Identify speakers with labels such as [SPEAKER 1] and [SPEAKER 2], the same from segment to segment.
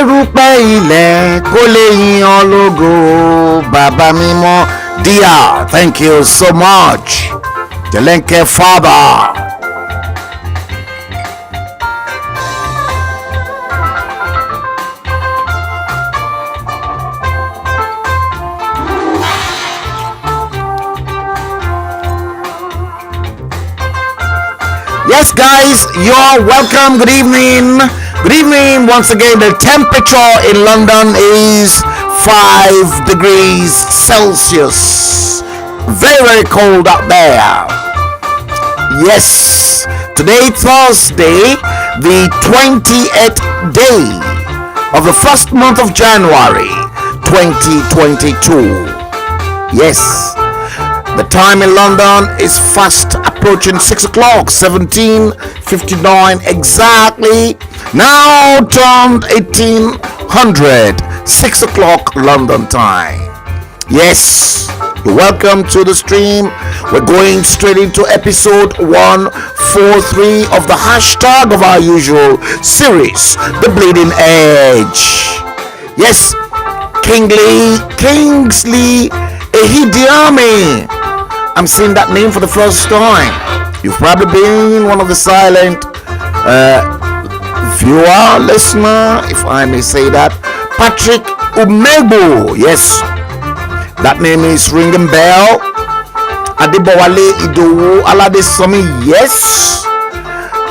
[SPEAKER 1] kérúpẹ́ ilẹ̀ kó lè yìn ọ́ lógo bàbá mímọ́. Dear, thank you so much. Jelenke Father. Yes, guys, you're welcome. Good evening. Good evening. Once again, the temperature in London is 5 degrees Celsius. Very, very cold out there. Yes, today, Thursday, the 28th day of the first month of January 2022. Yes. The time in London is fast approaching 6 o'clock, 17:59 exactly. Now turned 1800, 6 o'clock London time. Yes, you're welcome to the stream. We're going straight into episode 143 of the hashtag of our usual series, The Bleeding Edge. Yes, Kingsley Ehidiame. I'm seeing that name for the first time. You've probably been one of the silent viewer, listener, if I may say that. Patrick Umegbo. Yes, that name is ringing bell. Adibowale Idowu Aladesomi. Yes,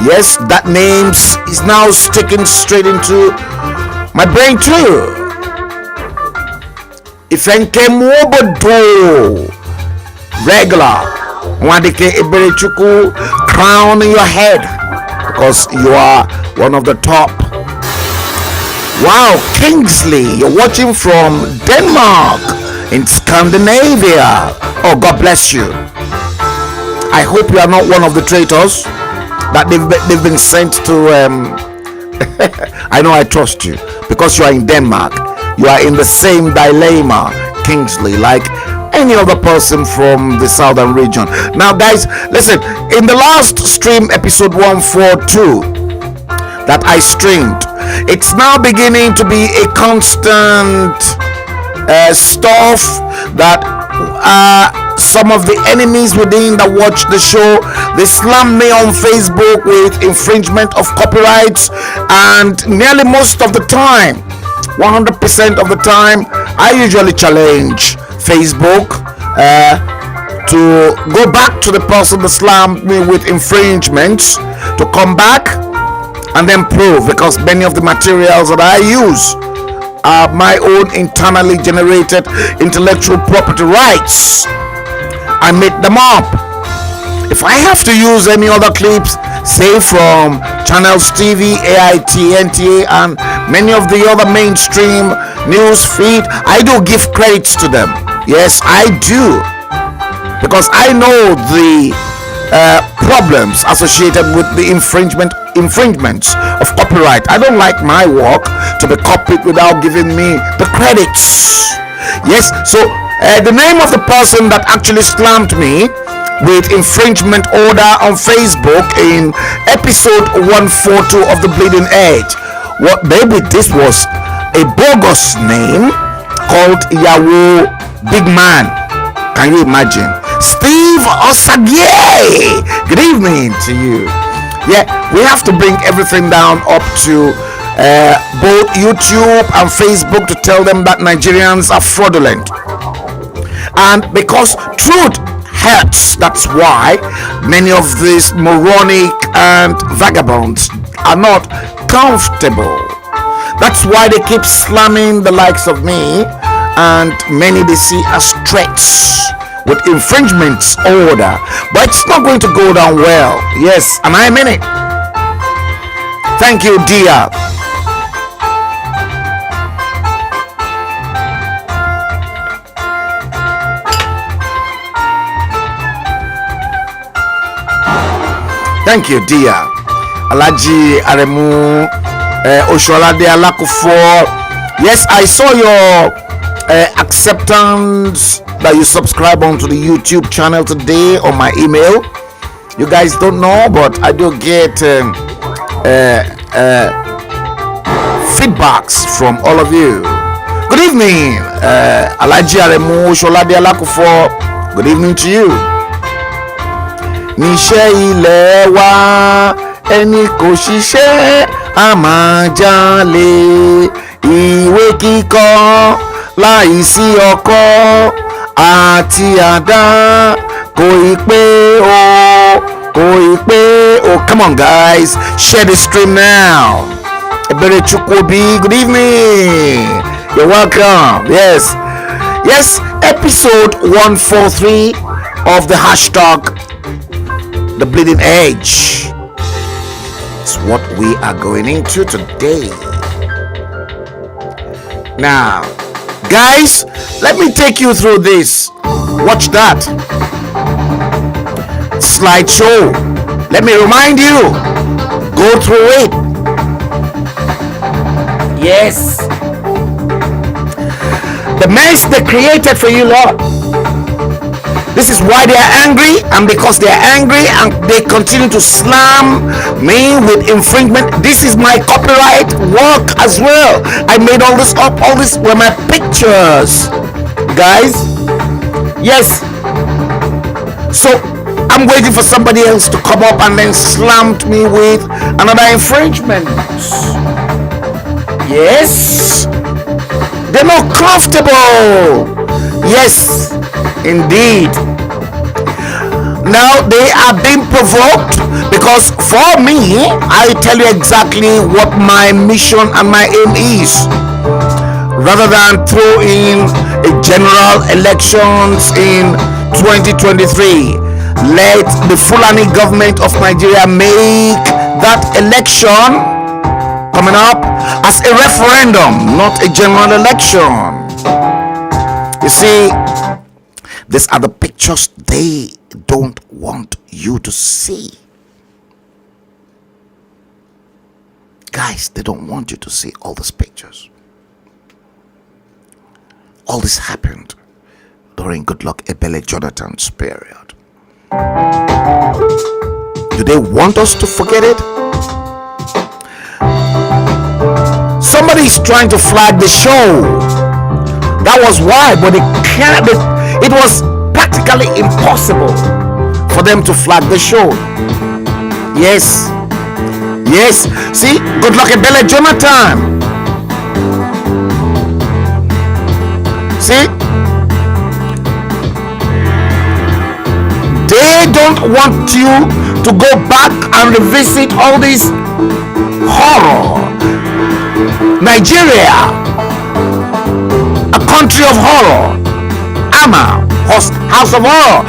[SPEAKER 1] yes, that name is now sticking straight into my brain too. Ifenke Mwobodo. Regular Wadike Iberechuku, crown in your head because you are one of the top. Wow, Kingsley, you're watching from Denmark in Scandinavia. Oh, God bless you. I hope you are not one of the traitors that they've been sent to I know I trust you because you are in Denmark. You are in the same dilemma, Kingsley, like any other person from the southern region. Now, guys, listen, in the last stream, episode 142 that I streamed, it's now beginning to be a constant stuff that some of the enemies within that watch the show, they slam me on Facebook with infringement of copyrights, and nearly most of the time, 100% of the time, I usually challenge Facebook to go back to the person that slammed me with infringements to come back and then prove, because many of the materials that I use are my own internally generated intellectual property rights. I made them up. If I have to use any other clips, say from Channels TV, AIT, NTA, and many of the other mainstream news feed, I do give credits to them. Yes, I do, because I know the problems associated with the infringements of copyright. I don't like my work to be copied without giving me the credits. Yes, so the name of the person that actually slammed me with infringement order on Facebook in episode 142 of The Bleeding Edge. What, baby, this was a bogus name called Yahoo Big Man. Can you imagine? Steve Osagie. Good evening to you. Yeah, we have to bring everything down up to both YouTube and Facebook to tell them that Nigerians are fraudulent. And because truth hurts, that's why many of these moronic and vagabonds are not comfortable. That's why they keep slamming the likes of me, and many they see as threats with infringements order. But it's not going to go down well. Yes, and I mean it. Thank you, dear. Thank you, dear. Alaji Aremu Osholade Alakufo. Yes, I saw your acceptance that you subscribe onto the YouTube channel today on my email. You guys don't know, but I do get feedbacks from all of you. Good evening, Alaji Aremu Sholade Alakufo. Good evening to you. Níṣẹ́ ilẹ̀ wa ẹni kò ṣiṣẹ́ a máa jalè, ìwé kíkọ láìsí ọkọ́ àti àdá kò ì pé o. Come on guys, share the stream now. Ebere Chukwubi, good evening. You're welcome. Yes, episode 143 of the hashtag The Bleeding Edge is what we are going into today. Now, guys, let me take you through this. Watch that slideshow. Let me remind you, go through it. Yes, the mess they created for you, Lord. This is why they are angry, and because they are angry and they continue to slam me with infringement. This is my copyright work as well. I made all this up. All this were my pictures, guys. Yes. So I'm waiting for somebody else to come up and then slammed me with another infringement. Yes. They're not comfortable. Yes, indeed. Now they are being provoked because for me, I tell you exactly what my mission and my aim is. Rather than throw in a general elections in 2023, let the Fulani government of Nigeria make that election coming up as a referendum, not a general election. You see, these are the pictures they don't want you to see. Guys, they don't want you to see all these pictures. All this happened during Goodluck Ebele Jonathan's period. Do they want us to forget it? Somebody is trying to flag the show. That was why, but it was practically impossible for them to flag the show. Yes. See, Goodluck Ebele Jonathan. See, they don't want you to go back and revisit all this horror. Nigeria, a country of horror. Ama, house of horror.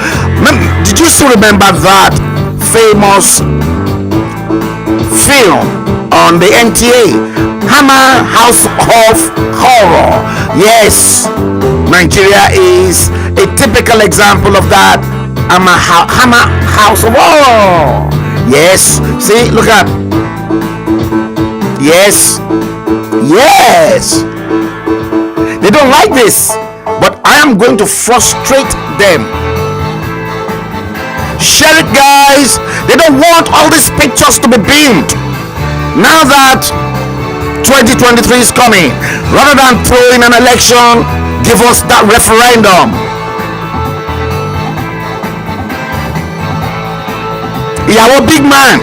[SPEAKER 1] Did you still remember that famous film on the NTA, Hammer House of Horror? Yes, Nigeria is a typical example of that. Hammer House of Horror. Yes, see, look at. Yes, they don't like this, but I am going to frustrate them. Share it, guys. They don't want all these pictures to be beamed. Now that 2023 is coming, rather than throwing an election, give us that referendum. You're a big man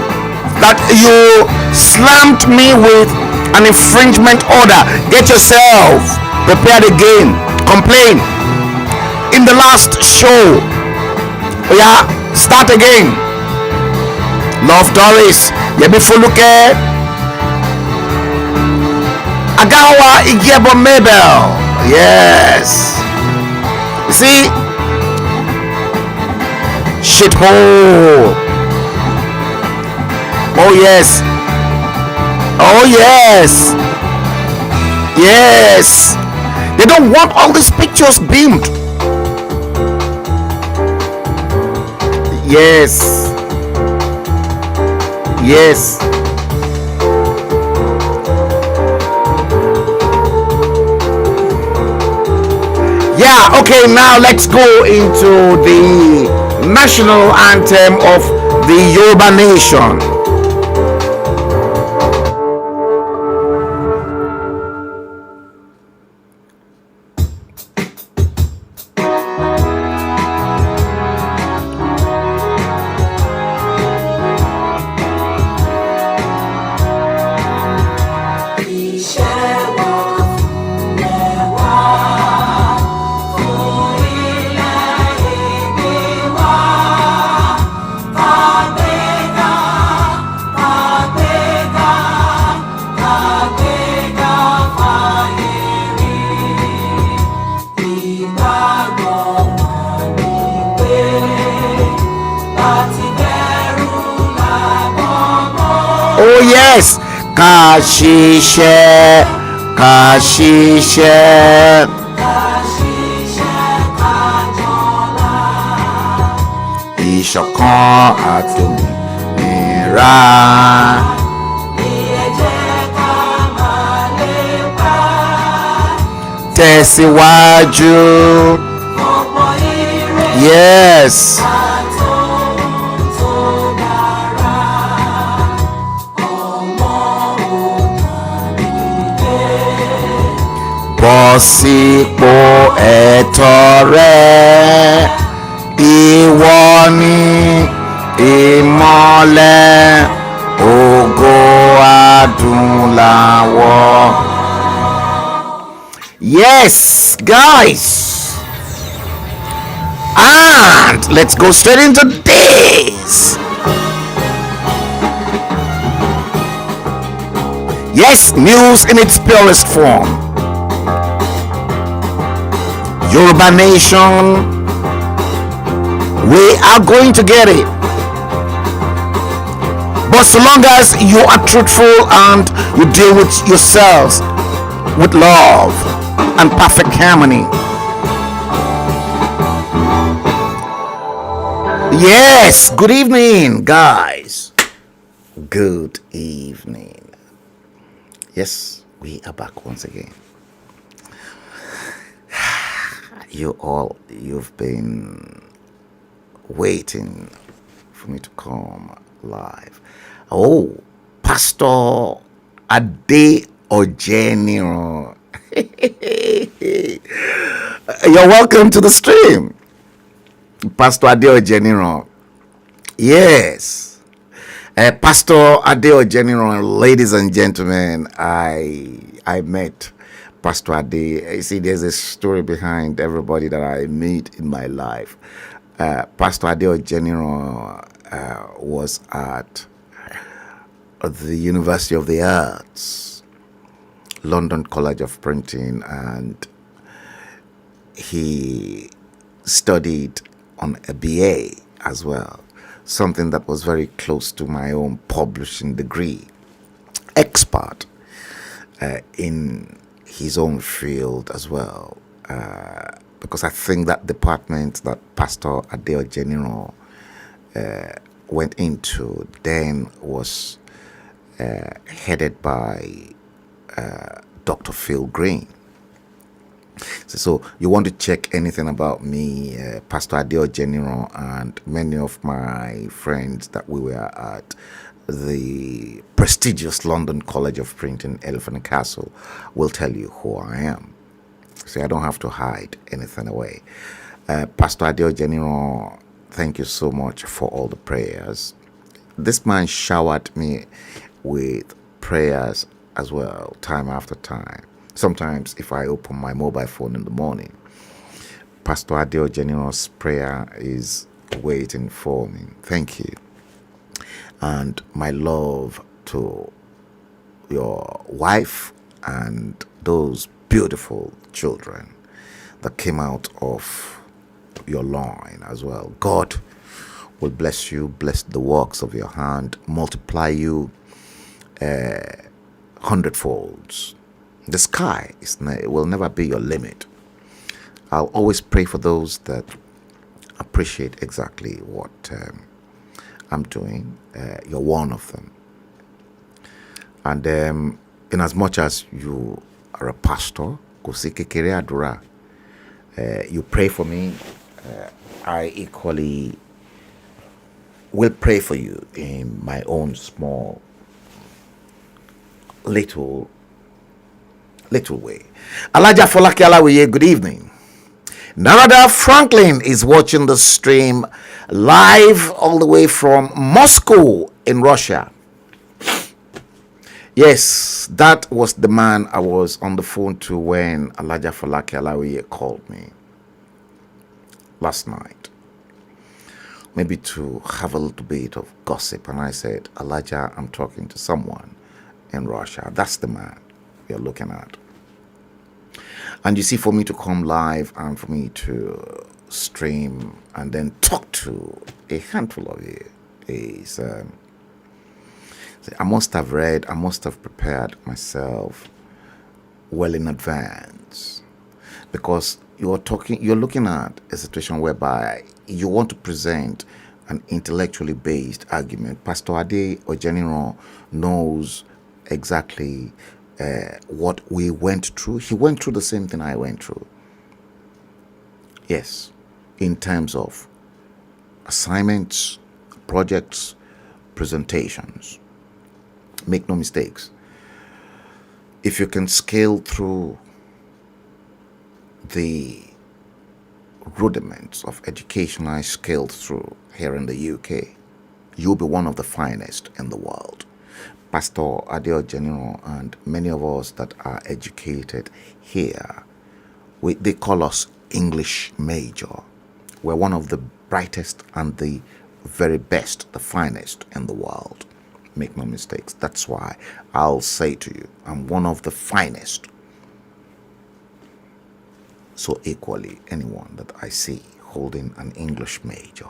[SPEAKER 1] that you slammed me with an infringement order. Get yourself prepared again. Complain. In the last show, start again. Love Doris, Yebi Fuluke, Agawa Igiebo Mabel. Yes. You see, shithole. Oh yes. They don't want all these pictures beamed. Yes. Yeah, okay, now let's go into the national anthem of the Yoruba nation. Yes, Kashishe, Kashishe. Ìṣọ̀kan àtòmìnira. Tẹ̀síwájú. Yes. Bọ́ sípò ẹ̀tọ́ rẹ, ìwọ ni ìmọ́lẹ̀ ògo adúláwọ̀. Yes, guys. And let's go straight into this. Yes, news in its purest form. Yoruba nation, we are going to get it. But so long as you are truthful and you deal with yourselves with love and perfect harmony. Yes, good evening, guys. Good evening. Yes, we are back once again. You've been waiting for me to come live. Oh, Pastor Ade Ojeniro. You're welcome to the stream, Pastor Ade Ojeniro. Yes, Pastor Ade Ojeniro, ladies and gentlemen, I met Pastor Ade. You see, there's a story behind everybody that I meet in my life. Pastor Ade Ojeniro was at the University of the Arts, London College of Printing, and he studied on a BA as well, something that was very close to my own publishing degree. Expert in his own field as well, because I think that department that Pastor Ade Ojeniro went into then was headed by Dr. Phil Green. So you want to check anything about me, Pastor Ade Ojeniro, and many of my friends that we were at the prestigious London College of Printing, Elephant and Castle, will tell you who I am. So I don't have to hide anything away. Pastor Ade Ojeniro, thank you so much for all the prayers. This man showered me with prayers as well, time after time. Sometimes if I open my mobile phone in the morning, Pastor Ade Ojeniro's prayer is waiting for me. Thank you. And my love to your wife and those beautiful children that came out of your loin as well. God will bless you, bless the works of your hand, multiply you 100-folds. The sky will never be your limit. I'll always pray for those that appreciate exactly what I'm doing. You're one of them. And in as much as you are a pastor, you pray for me, I equally will pray for you in my own small little way. Alaja Folake Alawiye, good evening. Narada Franklin is watching the stream live all the way from Moscow in Russia. Yes, that was the man I was on the phone to when Alaja Folake Alawiye called me last night, maybe to have a little bit of gossip, and I said, Alaja, I'm talking to someone in Russia. That's the man you're looking at. And you see, for me to come live and for me to stream and then talk to a handful of you is See, I must have read, I must have prepared myself well in advance, because you're looking at a situation whereby you want to present an intellectually based argument. Pastor Ade Ojeniro knows exactly what we went through. He went through the same thing I went through. Yes, in terms of assignments, projects, presentations. Make no mistakes. If you can scale through the rudiments of education I scaled through here in the UK, you'll be one of the finest in the world. Pastor Adeo General and many of us that are educated here, they call us English major. We're one of the brightest and the very best, the finest in the world. Make no mistakes. That's why I'll say to you, I'm one of the finest. So equally, anyone that I see holding an English major.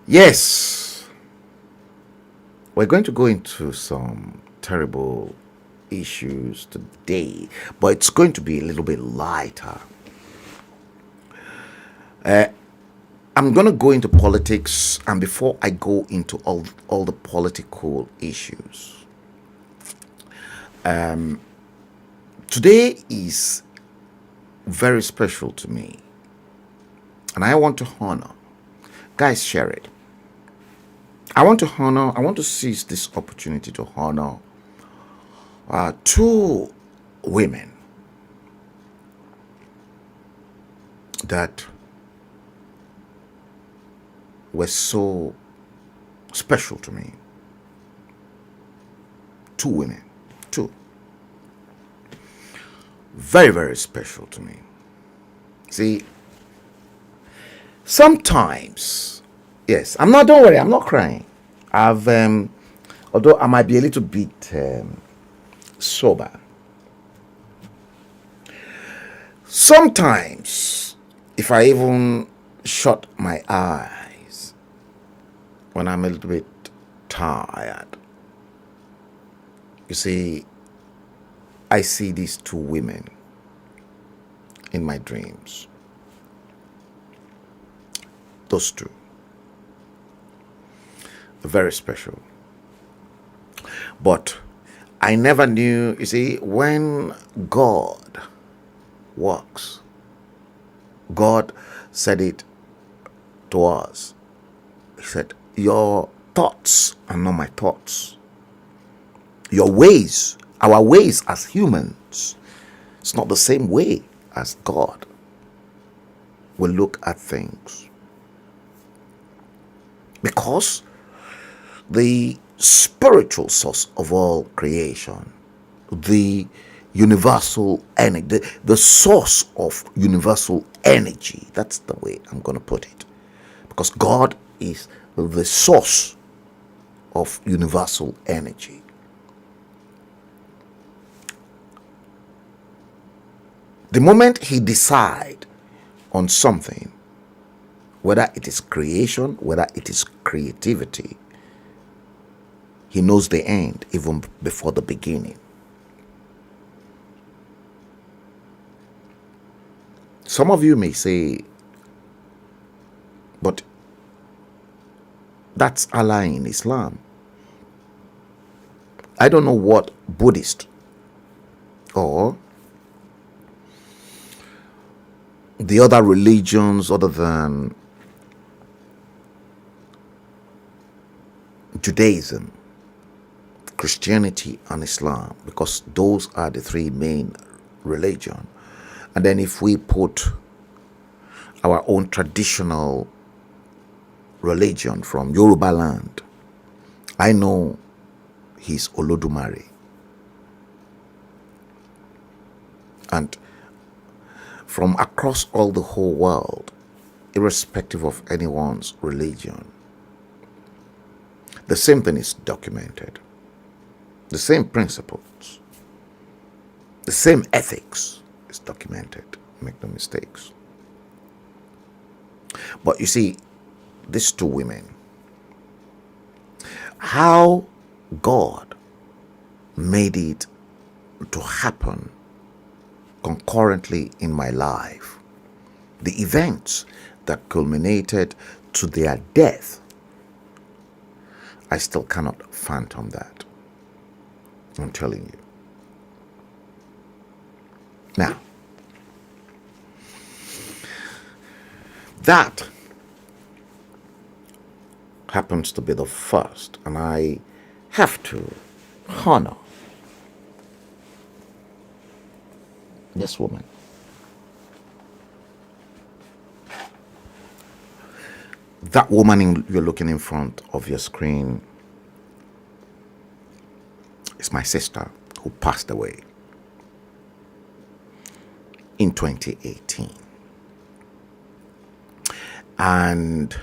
[SPEAKER 1] Yes, we're going to go into some terrible issues today, but it's going to be a little bit lighter. I'm going to go into politics, and before I go into all the political issues, today is very special to me, and I want to honor. Guys, share it. I want to seize this opportunity to honor two women that were so special to me. Two women. Two. Very, very special to me. See, sometimes, yes, don't worry, I'm not crying. Although I might be a little bit sober. Sometimes, if I even shut my eyes when I'm a little bit tired, you see, I see these two women in my dreams. Those two. Very special. But I never knew, you see, when God works, God said it to us. He said, your thoughts are not my thoughts. Your ways, our ways as humans, it's not the same way as God will look at things. Because the spiritual source of all creation, the universal energy, the source of universal energy, that's the way I'm going to put it. Because God is the source of universal energy. The moment he decides on something, whether it is creation, whether it is creativity, he knows the end even before the beginning. Some of you may say, but that's Allah in Islam. I don't know what Buddhist or the other religions other than Judaism, Christianity and Islam, because those are the three main religions. And then if we put our own traditional religion from Yoruba land, I know he's Olodumare. And from across all the whole world, irrespective of anyone's religion, the same thing is documented. The same principles, the same ethics is documented. Make no mistakes. But you see, these two women, how God made it to happen concurrently in my life, the events that culminated to their death, I still cannot fathom that. I'm telling you. Now, that happens to be the first, and I have to honor this woman. That woman you're looking in front of your screen is my sister who passed away in 2018. And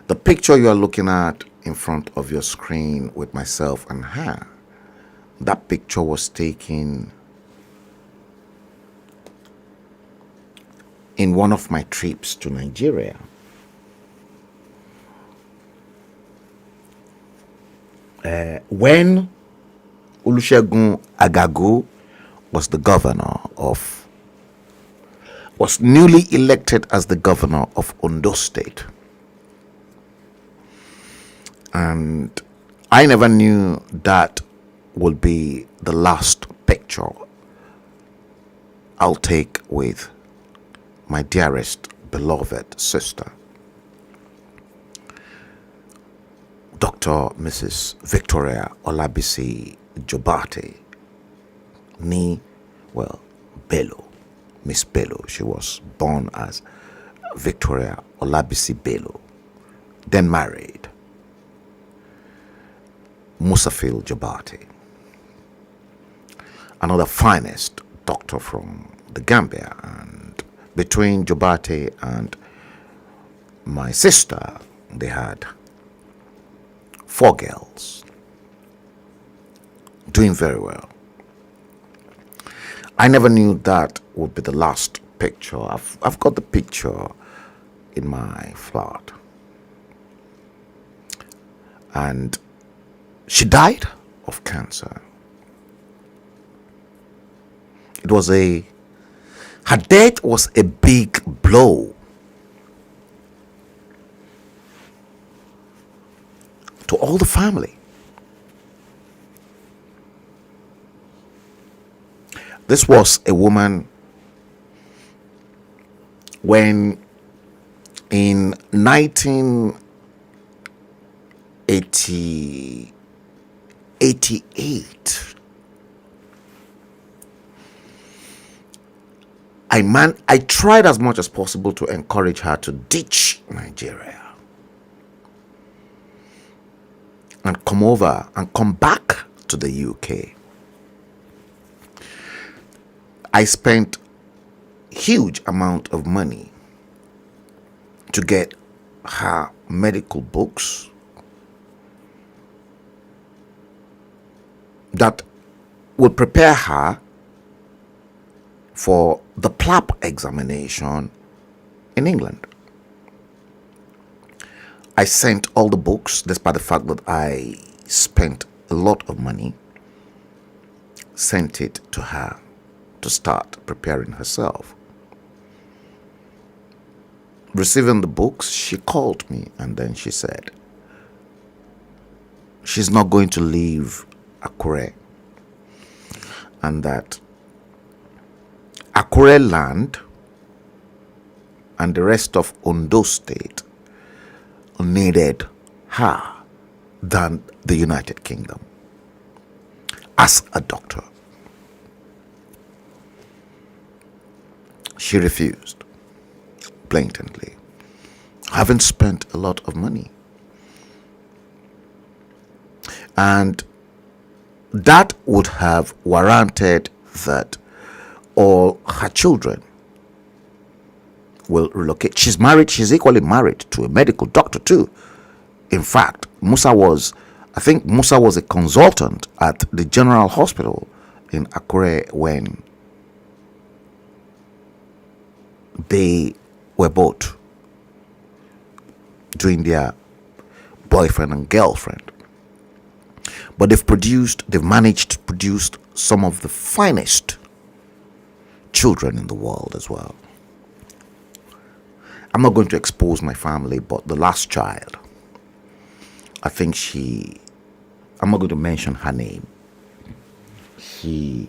[SPEAKER 1] the picture you are looking at in front of your screen with myself and her, that picture was taken in one of my trips to Nigeria. When Olusegun Agagu was newly elected as the governor of Ondo State. And I never knew that would be the last picture I'll take with my dearest beloved sister, Dr. Mrs. Victoria Olabisi Jobate, Bello, Miss Bello. She was born as Victoria Olabisi Bello, then married Musafil Jobate, another finest doctor from the Gambia. And between Jobate and my sister, they had 4 girls doing very well. I never knew that would be the last picture. I've got the picture in my flat. And she died of cancer. Her death was a big blow to all the family. This was a woman when in 1988, I tried as much as possible to encourage her to ditch Nigeria and come over and come back to the UK. I spent huge amount of money to get her medical books that would prepare her for the PLAP examination in England. I sent all the books, despite the fact that I spent a lot of money, sent it to her to start preparing herself. Receiving the books, she called me and then she said she's not going to leave Akure, and that Akure land and the rest of Ondo State needed her than the United Kingdom as a doctor. She refused blatantly, having spent a lot of money. And that would have warranted that all her children will relocate. She's married, she's equally married to a medical doctor too. In fact, Musa was a consultant at the General Hospital in Akure when they were both between their boyfriend and girlfriend. But they've managed to produce some of the finest children in the world as well. I'm not going to expose my family, but the last child, I'm not going to mention her name. She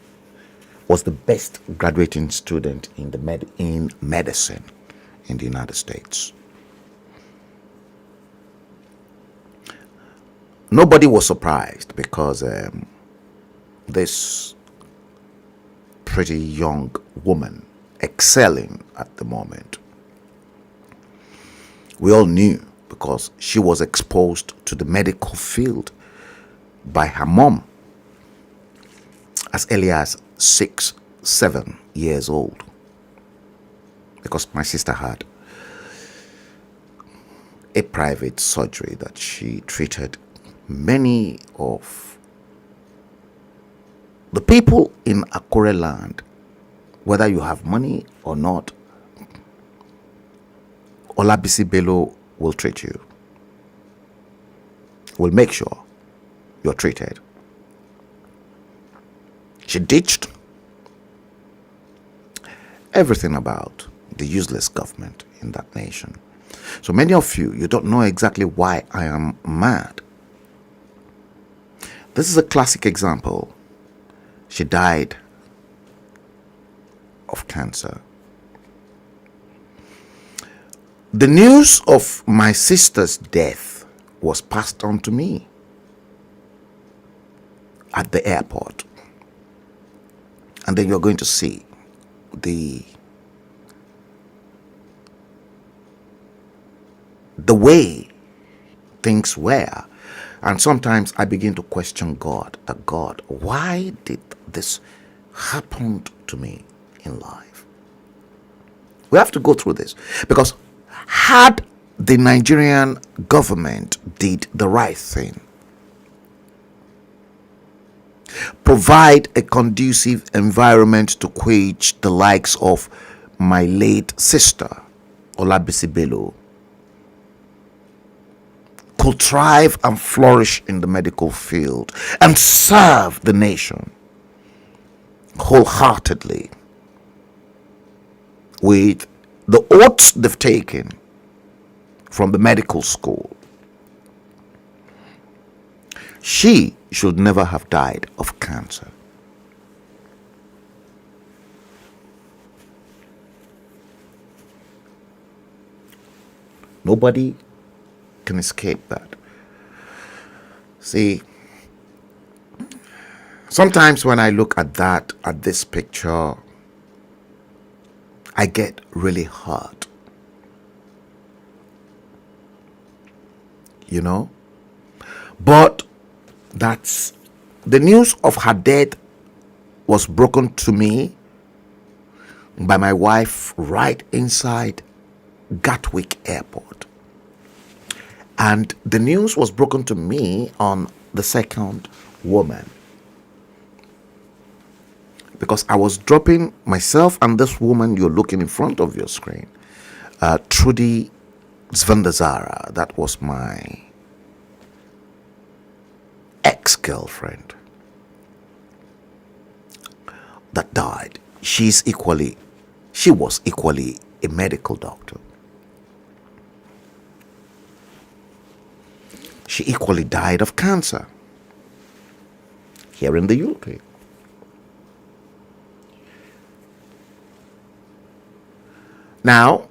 [SPEAKER 1] was the best graduating student in medicine in the United States. Nobody was surprised because this pretty young woman excelling at the moment, we all knew because she was exposed to the medical field by her mom as early as 6-7 years old, because my sister had a private surgery that she treated many of the people in Akure land. Whether you have money or not, Olabisi Bello will treat you, will make sure you're treated. She ditched everything about the useless government in that nation. So many of you don't know exactly why I am mad. This is a classic example. She died of cancer. The news of my sister's death was passed on to me at the airport. And then you're going to see the way things were. And sometimes I begin to question God, that God, why did this happen to me in life? We have to go through this, because had the Nigerian government did the right thing, provide a conducive environment to quench the likes of my late sister, Olabisi Bello, could thrive and flourish in the medical field and serve the nation wholeheartedly with the oaths they've taken from the medical school, she should never have died of cancer. Nobody can escape that. See, sometimes when I look at this picture, I get really hurt. But that's the news of her death was broken to me by my wife right inside Gatwick Airport. And the news was broken to me on the second woman, because I was dropping myself and this woman you're looking in front of your screen, Trudy Zvendazara. That was my ex-girlfriend that died. She was equally a medical doctor. She equally died of cancer here in the UK. Now,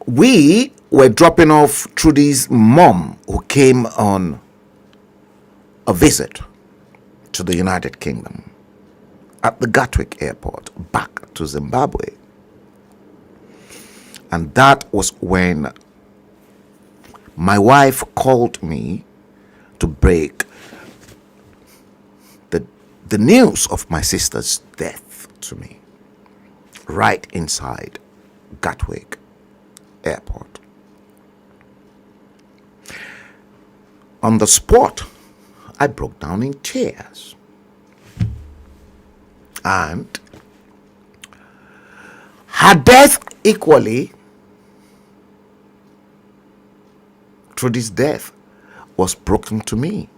[SPEAKER 1] we were dropping off Trudy's mom, who came on a visit to the United Kingdom, at the Gatwick Airport, back to Zimbabwe. And that was when my wife called me to break the news of my sister's death to me, right inside Gatwick Airport. On the spot, I broke down in tears. And her death equally Trudy's death was broken to me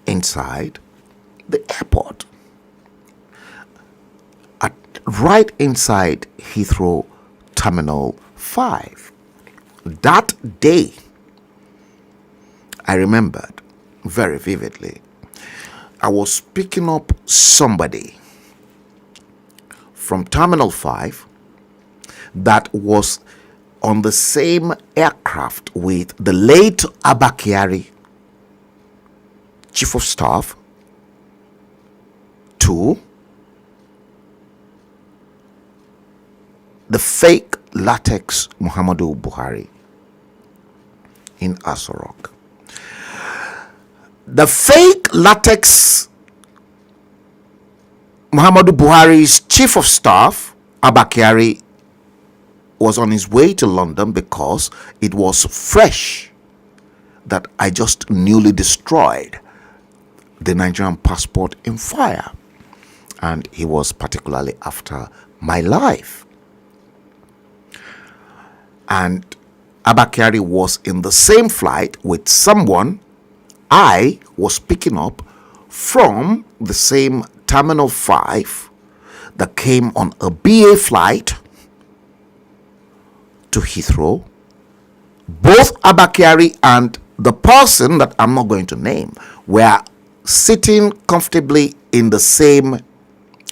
[SPEAKER 1] inside the airport, right inside Heathrow Terminal 5. That day, I remembered very vividly. I was picking up somebody from Terminal 5 that was on the same aircraft with the late Abakiari, Chief of Staff, to the fake latex Muhammadu Buhari in Asorok. The fake latex Muhammadu Buhari's Chief of Staff, Abakiari, was on his way to London because it was fresh that I just newly destroyed the Nigerian passport in fire, and he was particularly after my life. And Abakiari was in the same flight with someone I was picking up from the same Terminal 5 that came on a BA flight to Heathrow. Both Abakiari and the person that I'm not going to name were sitting comfortably in the same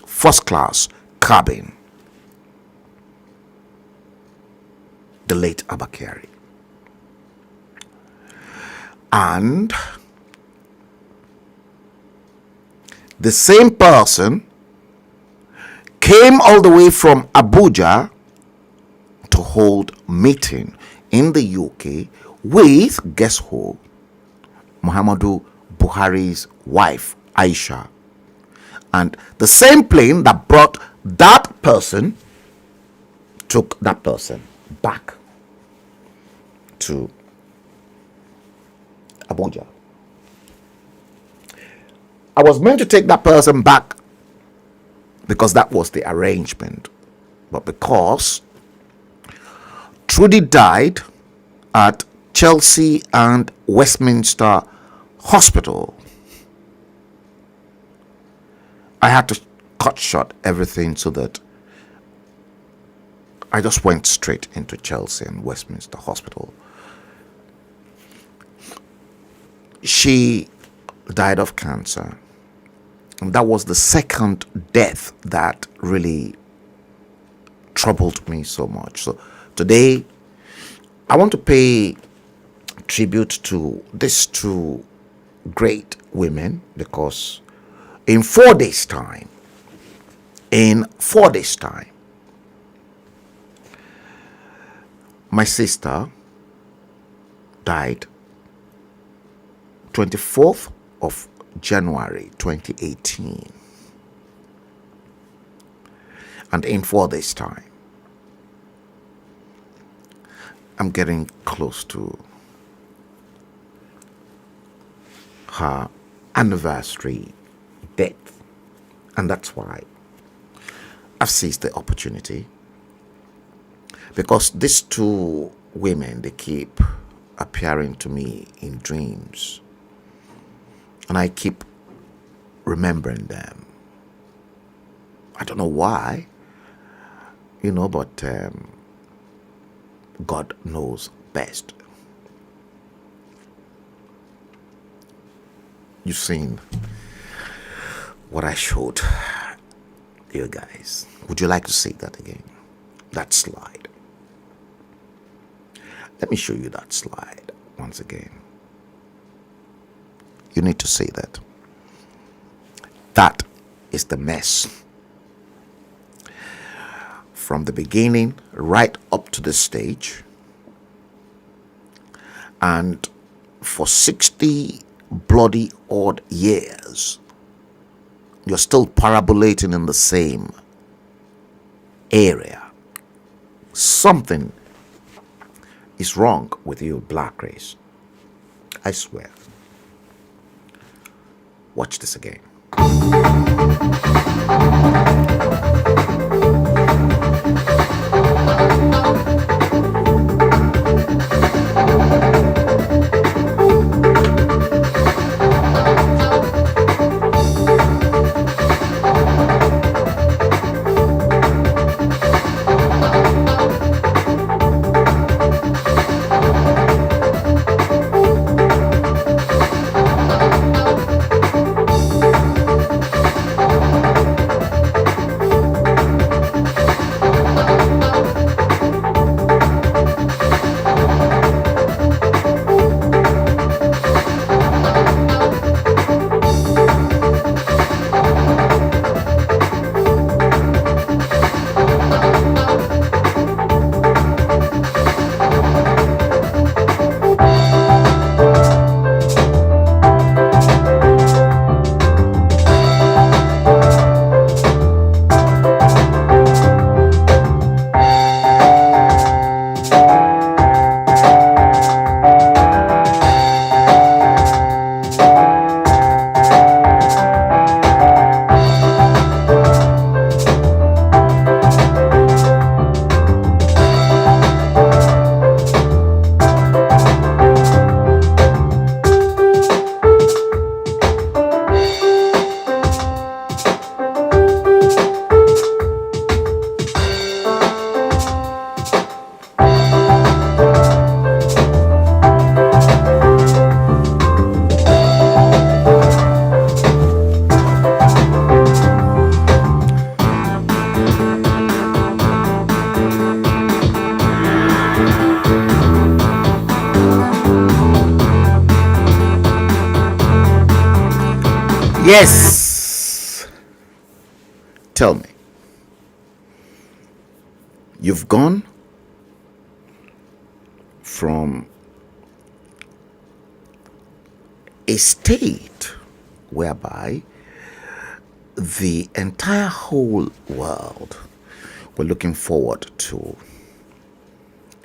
[SPEAKER 1] first class cabin. The late Abakiari. And the same person came all the way from Abuja to hold meeting in the UK with, guess who? Muhammadu Buhari's wife, Aisha. And the same plane that brought that person took that person back to Abuja. I was meant to take that person back because that was the arrangement. But because Trudy died at Chelsea and Westminster Hospital, I had to cut short everything so that I just went straight into Chelsea and Westminster Hospital. She died of cancer. And that was the second death that really troubled me so much. So today, I want to pay tribute to these two great women because in 4 days' time, my sister died 24th of January 2018. And in 4 days' time, I'm getting close to her anniversary death. And that's why I've seized the opportunity. Because these two women, they keep appearing to me in dreams. And I keep remembering them. I don't know why, but God knows best. You've seen what I showed you guys. Would you like to see that again? That slide. Let me show you that slide once again. You need to see that. That is the mess. From the beginning right up to the stage. And for 60 bloody odd years, you're still parabolating in the same area. Something is wrong with you, black race. I swear. Watch this again. Yes. Tell me. You've gone from a state whereby the entire whole world were looking forward to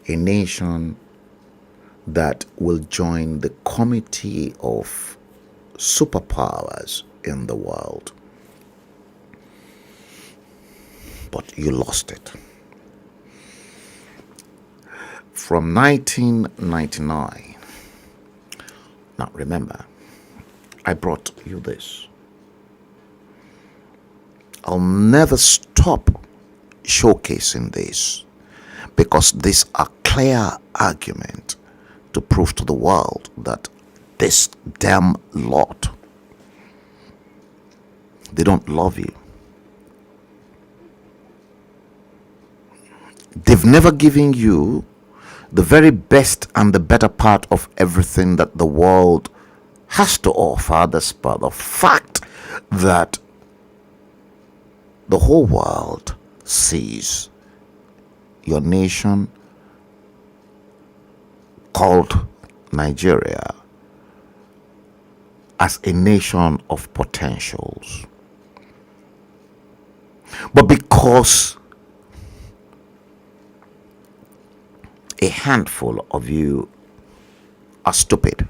[SPEAKER 1] a nation that will join the committee of superpowers in the world. But you lost it. From 1999, now remember, I brought you this. I'll never stop showcasing this because these are clear argument to prove to the world that this damn lot, they don't love you. They've never given you the very best and the better part of everything that the world has to offer, despite the fact that the whole world sees your nation called Nigeria as a nation of potentials. But because a handful of you are stupid.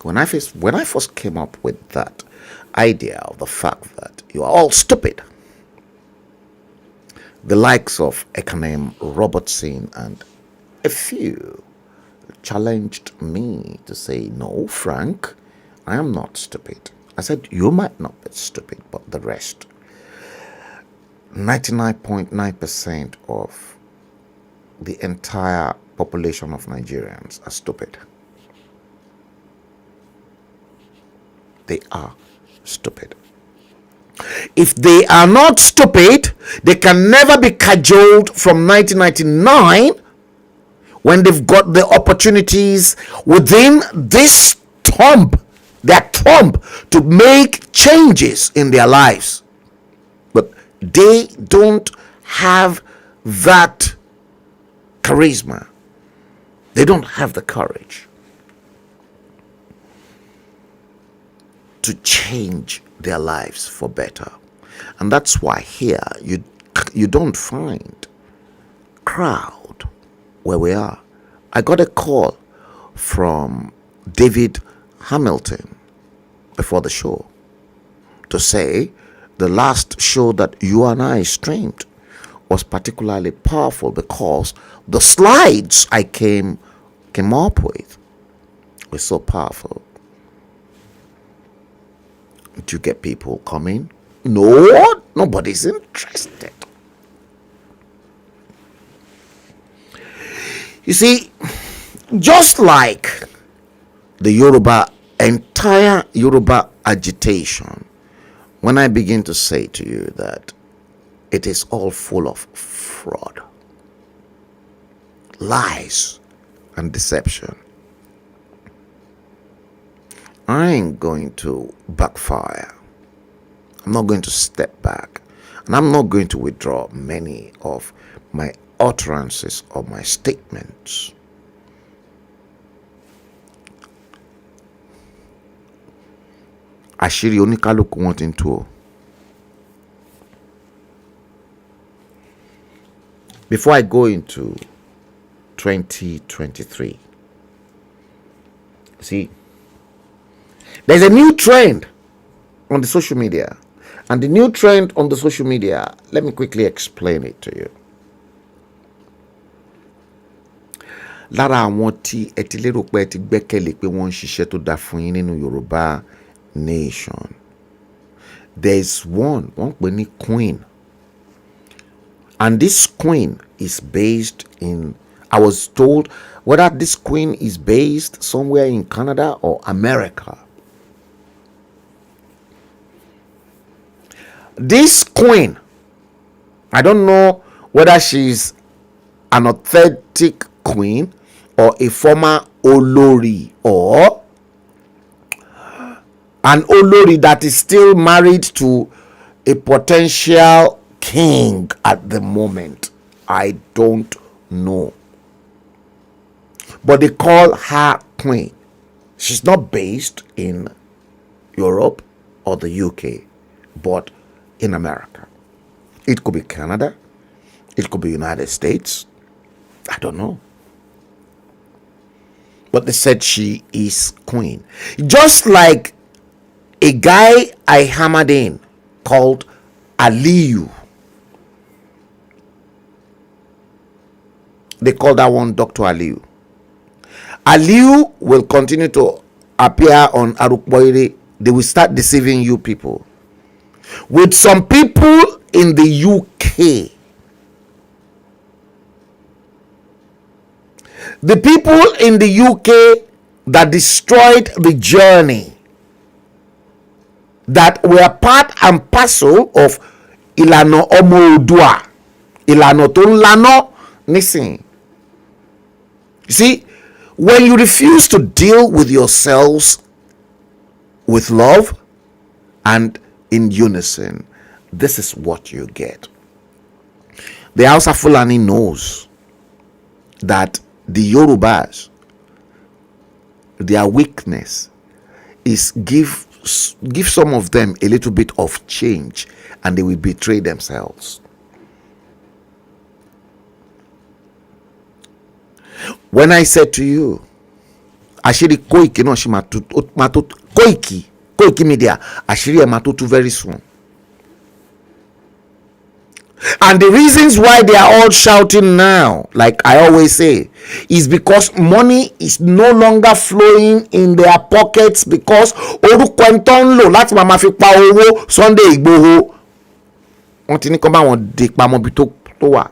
[SPEAKER 1] When I first came up with that idea of the fact that you are all stupid, the likes of Ekanem Robertson and a few challenged me to say, no, Frank, I am not stupid. I said, you might not be stupid, but the rest, 99.9% of the entire population of Nigerians are stupid. They are stupid. If they are not stupid, they can never be cajoled from 1999 when they've got the opportunities within this their thumb, to make changes in their lives. But they don't have that charisma. They don't have the courage to change their lives for better. And that's why here you don't find crowd where we are. I got a call from David Hamilton before the show to say the last show that you and I streamed was particularly powerful because the slides I came up with were so powerful. Do you get people coming? No, nobody's interested. You see, just like the entire Yoruba agitation, when I begin to say to you that it is all full of fraud, lies, and deception, I ain't going to backfire. I'm not going to step back, and I'm not going to withdraw many of my utterances or my statements. Àṣírí oníkálukú wọn ti ń tú o. Before I go into 2023, see, there's a new trend on the social media. And the new trend on the social media, let me quickly explain it to you. Lára àwọn tí ẹ ti lérò pé ẹ ti gbẹ́kẹ̀lé pé wọ́n ń ṣiṣẹ́ tó dáa fún yín nínú Yorùbá nation. There's one pè ní Queen. And this Queen is based in, I was told whether this Queen is based somewhere in Canada or America. This Queen I don't know whether she's an authentic queen or a former olori, or an olori that is still married to a potential king at the moment. I don't know. But they call her queen. She's not based in Europe or the UK, but in America. It could be Canada. It could be United States. I don't know. But they said she is queen. Just like a guy I hammered in called Aliyu. They call that one Dr. Aliyu. Aliyu will continue to appear on Arukboire. They will start deceiving you people. With some people in the UK, the people in the UK that destroyed the journey, that were part and parcel of Ìlànà Ọmọ Oòduà, Ìlànà tó ń lànà nísìn. You see, when you refuse to deal with yourselves with love and in unison, this is what you get. The Hausa Fulani knows that the Yorubas, their weakness is give some of them a little bit of change and they will betray themselves. When I said to you, Ashiri Koiki no shi matu Koiki Media, Ashiri matutu very soon. And the reasons why they are all shouting now, like I always say, is because money is no longer flowing in their pockets, because orúkọ ẹni tó ń lò láti máa fi pa owó Sunday Igboho wọ́n ti ní kó bá wọn dé pamọ́ bí tó wà.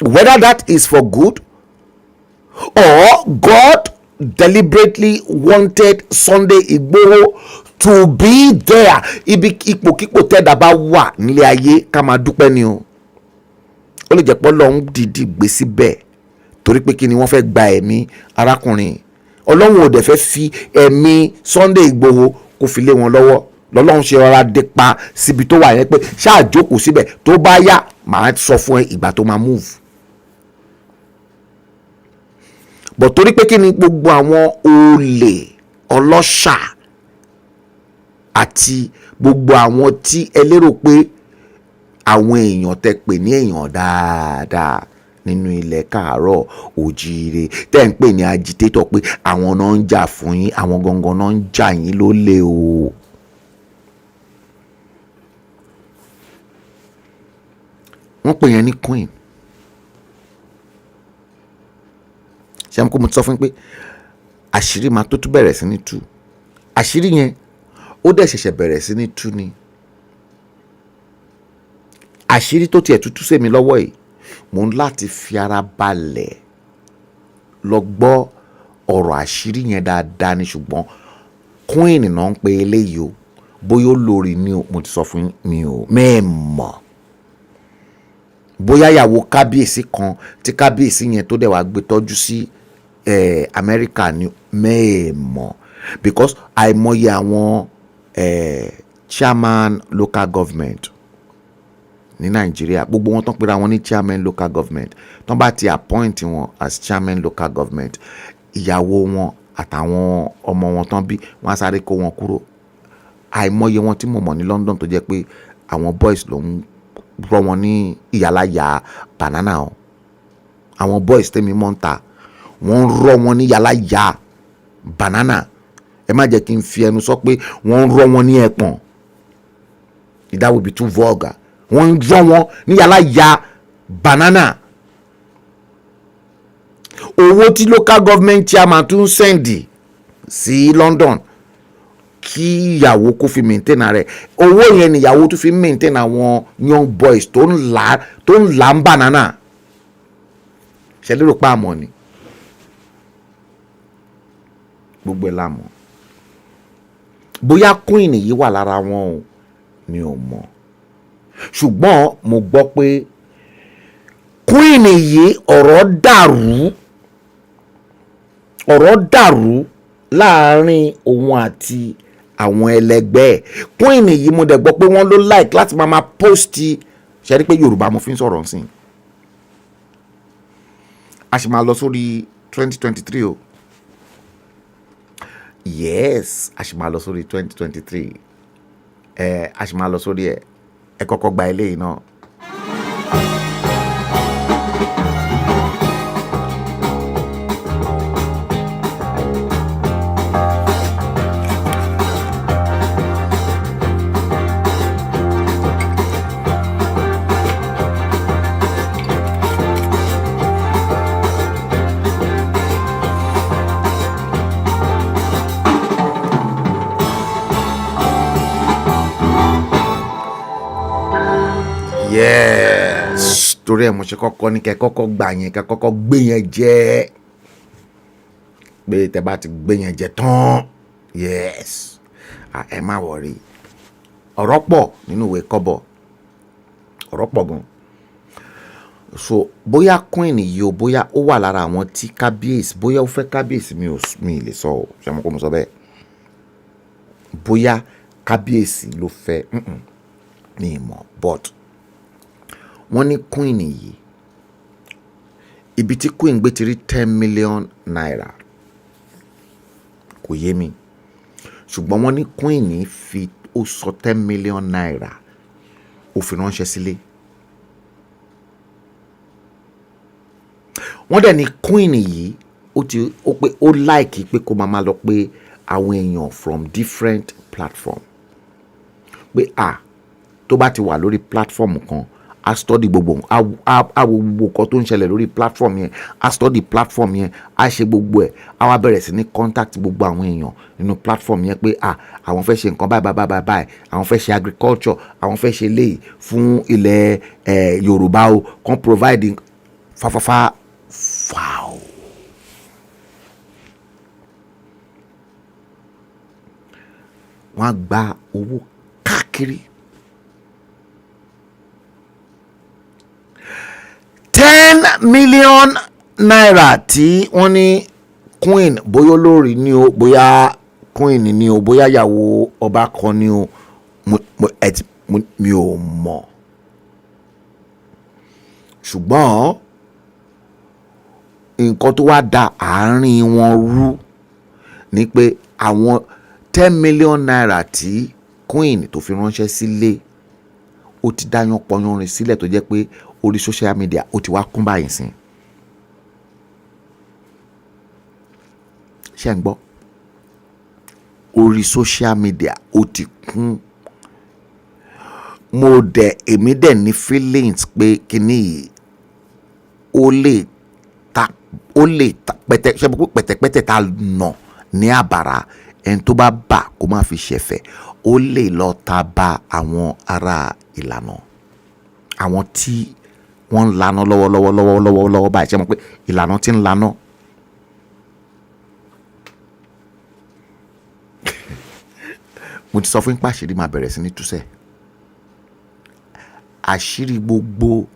[SPEAKER 1] Whether that is for good or God deliberately wanted Sunday Igboho to be there. Ipò kípò tẹ́dà bá wà nílé ayé ká máa dúpẹ́ ni o. Ó lè jẹ́ pé Ọlọ́run dìídì gbé síbẹ̀ torí pé kí ni wọ́n fẹ́ gba ẹ̀mí arákùnrin. Ọlọ́run ò dẹ̀ fẹ́ fi ẹ̀mí Sunday Igboho kó fi lé wọn lọ́wọ́. Lọ́lọ́run ṣe rọra dé pa síbi tó wà yẹn pé ṣáà jókòó síbẹ̀, tó bá yá màá sọ fún ẹ ìgbà tó máa move. But torí pé kí ni gbogbo àwọn olè ọlọ́ṣà àti gbogbo àwọn tí ẹ lérò pé àwọn èèyàn tẹ pè ní èèyàn dáadáa nínú ilẹ̀ káàárọ̀ òjíire tẹ́ ń pè ní agitator pé àwọn náà ń jà fún yín, àwọn gangan náà ń jà yín lólè o. Wọ́n pè yẹn ní queen. Ṣé àmì kó mo ti sọ fún yín pé àṣírí máa tó tún bẹ̀rẹ̀ sí ní tú. Àṣírí yẹn ó dẹ̀ ṣẹ̀ṣẹ̀ bẹ̀rẹ̀ sí ní tú ni. Àṣírí tó tiẹ̀ tútú sèmi lọ́wọ́ yìí, mo ń láti fi ara balẹ̀ lọ gbọ́ ọ̀rọ̀ àṣírí yẹn dáadáa ni, ṣùgbọ́n queen náà ń pe eléyìí o, bóyá ó lórí ni o, mo ti sọ fún mi o mẹ́ẹ̀mọ̀. Bóyá ìyàwó kábíyèsí kan tí kábíyèsí yẹn tó dẹ̀ wá gbé tọ́jú sí Amẹ́ríkà ni mẹ́ẹ̀mọ̀, because àìmọye àwọn chairman local government ní Nàìjíríà, gbogbo wọn tán pera wọn ní chairman local government, tán bá ti appoint wọn as chairman local government, ìyàwó wọn àtàwọn ọmọ wọn tán bí wọ́n á sáré kó wọn kúrò. Àìmọye wọn tí mo mọ̀ ní London tó jẹ́ pé àwọn boys ló ń rọ wọn ní ìyálàyà banana o. Àwọn boys tẹ́mi mọ́ ń ta wọ́n rọ wọn ní ìyálàyà banana. Ẹ má jẹ́ kí n fi ẹnu sọ pé wọ́n rọ wọn ní ẹpọ̀n, that would be too vulgar. Wọ́n rọ wọn ní ìyálàyà banana. Owó tí local government chairman tún sẹ́ndì sí London kí ìyàwó kó fi maintain rẹ̀, owó yẹn ni ìyàwó tún fi maintain àwọn young boys tó ń là ń banana. Ṣé lérò pa àmọ́ ni? Gbogbo ẹ̀ la mọ̀. Bóyá queen yìí wà lára wọn o, mi ò mọ̀ ṣùgbọ́n mo gbọ́ pé queen yìí ọ̀rọ̀ dàrú láàárín òun àti àwọn ẹlẹgbẹ́ ẹ̀. Queen yìí mo dẹ̀ gbọ́ pé wọ́n ló like láti máa post ṣe rí pé Yorùbá mo fi ń sọ̀rọ̀ sí i. A sì máa lọ sórí 2023 o. Yes, a sì máa lọ sórí 2023. A sì máa lọ sórí ẹ̀. Ẹ kọ́kọ́ gba eléyìí náà. Yes, torí ẹ̀ mo ṣe kọ́kọ́ ní kẹ́ kọ́kọ́ gbà yẹn kẹ́ kọ́kọ́ gbé yẹn jẹ pé tẹ́ bá ti gbé yẹn jẹ tán yes ẹ má wọrí ọ̀rọ̀ pọ̀ nínú ìwé kọ́bọ̀ ọ̀rọ̀ pọ̀ gan. So bóyá queen yìí o bóyá ó wà lára àwọn tí kábíyèsí bóyá ó fẹ́ kábíyèsí mi lè sọ o ṣe mo kó mo sọ bẹ́ẹ̀ bóyá kábíyèsí ló fẹ́ mi mọ̀ but wọ́n ní queen yìí ibi tí queen gbé ti rí 10 million naira kò yé mi ṣùgbọ́n wọ́n ní queen yìí fi ó sọ 10 million naira ó fi ránṣẹ́ sílé. Wọ́n dẹ̀ ní queen yìí ó like pé kó máa lọ pé àwọn èèyàn from different platform pé tó bá ti wà lórí platform kan a study gbogbo a wo gbogbo nǹkan tó ń ṣẹlẹ̀ lórí platform yẹn a study platform yẹn a ṣe gbogbo ẹ̀ a wá bẹ̀rẹ̀ sí ní contact gbogbo àwọn èèyàn nínú platform yẹn pé àwọn fẹ́ ṣe nǹkan báyìí àwọn fẹ́ ṣe agriculture àwọn fẹ́ ṣe léyìí fún ilẹ̀ Yorùbá o kan providing fafafa fowl. Wọ́n á gba owó káàkiri 10 million naira tí wọ́n ní queen bóyá olórí ni o bóyá queen ni o bóyá ìyàwó ọba kan ni o mi ò mọ̀ ṣùgbọ́n nǹkan tó wá da àárín wọn rú ni pé àwọn 10 million naira tí queen tó fi ránṣẹ́ sílé ó ti dáyán pọnyanrin sílẹ̀ tó jẹ́ pé orí social media ó ti wá kún báyìí sí. Ṣé ń gbọ́? Orí social media ó ti kún. Èmi dẹ̀ ní feelings pé kíní yìí ó lè ta pẹ̀tẹ̀pẹ̀tẹ̀ tá nà ní àbàrà ẹni tó bá bà kó má fi ṣẹ̀fẹ̀ ó lè lọ ta bá àwọn ará ìlànà àwọn tí wọ́n ń laná lọ́wọ́lọ́wọ́ báyìí ṣe mọ̀ pé ìlànà ti ń laná. Mo ti sọ fún yín pé àṣírí máa bẹ̀rẹ̀ sí ní túsẹ̀ àṣírí gbogbo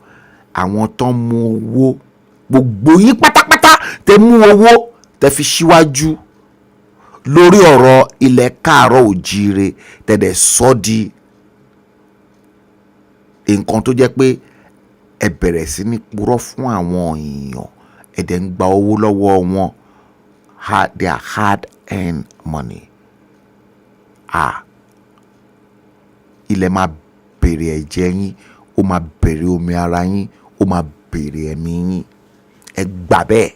[SPEAKER 1] àwọn tó ń mú owó gbogbo yín pátápátá tẹ mú owó tẹ fi síwájú lórí ọ̀rọ̀ ilẹ̀ káàárọ̀ òjíire tẹ̀dẹ̀ sọ́ di nǹkan tó jẹ́ pé ẹ bẹ̀rẹ̀ sí ní purọ́ fún àwọn èèyàn ẹ dẹ̀ ń gba owó lọ́wọ́ wọn their hard earned money. Ilẹ̀ máa bèrè ẹ̀jẹ̀ yín ó máa bèrè omi ara yín ó máa bèrè ẹ̀mí yín ẹ gbà bẹ́ẹ̀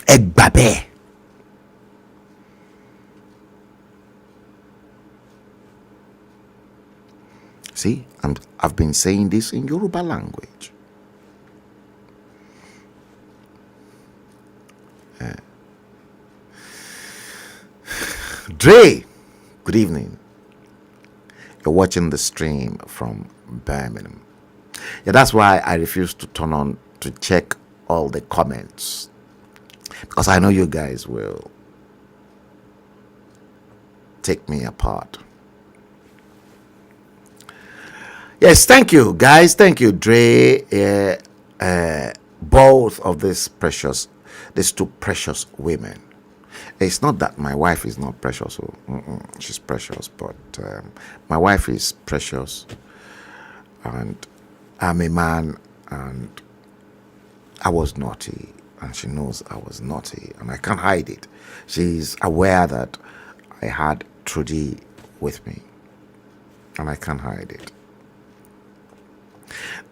[SPEAKER 1] ẹ gbà bẹ́ẹ̀. See, I've been saying this in Yoruba language. Dre, good evening. You're watching the stream from Birmingham. Yeah, that's why I refuse to turn on to check all the comments, because I know you guys will take me apart. Yes, thank you, guys. Thank you, Dre. Both of these two precious women. It's not that my wife is not precious. She's precious, but my wife is precious, and I'm a man, and I was naughty, and she knows I was naughty, and I can't hide it. She's aware that I had Trudy with me, and I can't hide it.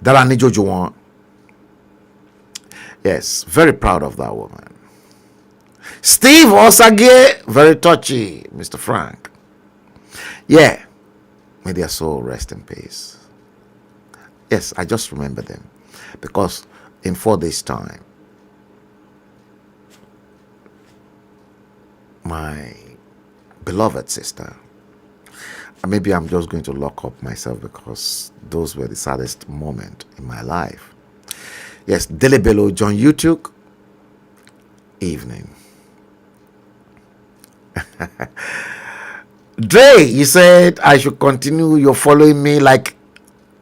[SPEAKER 1] Dalani Jojuwan. Yes, very proud of that woman. Steve Osage, very touchy, Mr. Frank. Yeah, may their soul rest in peace. Yes, I just remember them because in 4 days' time, my beloved sister, maybe I'm just going to lock up myself because those were the saddest moment in my life. Yes, Delebelo John YouTube, evening. Dre, you said I should continue. You're following me like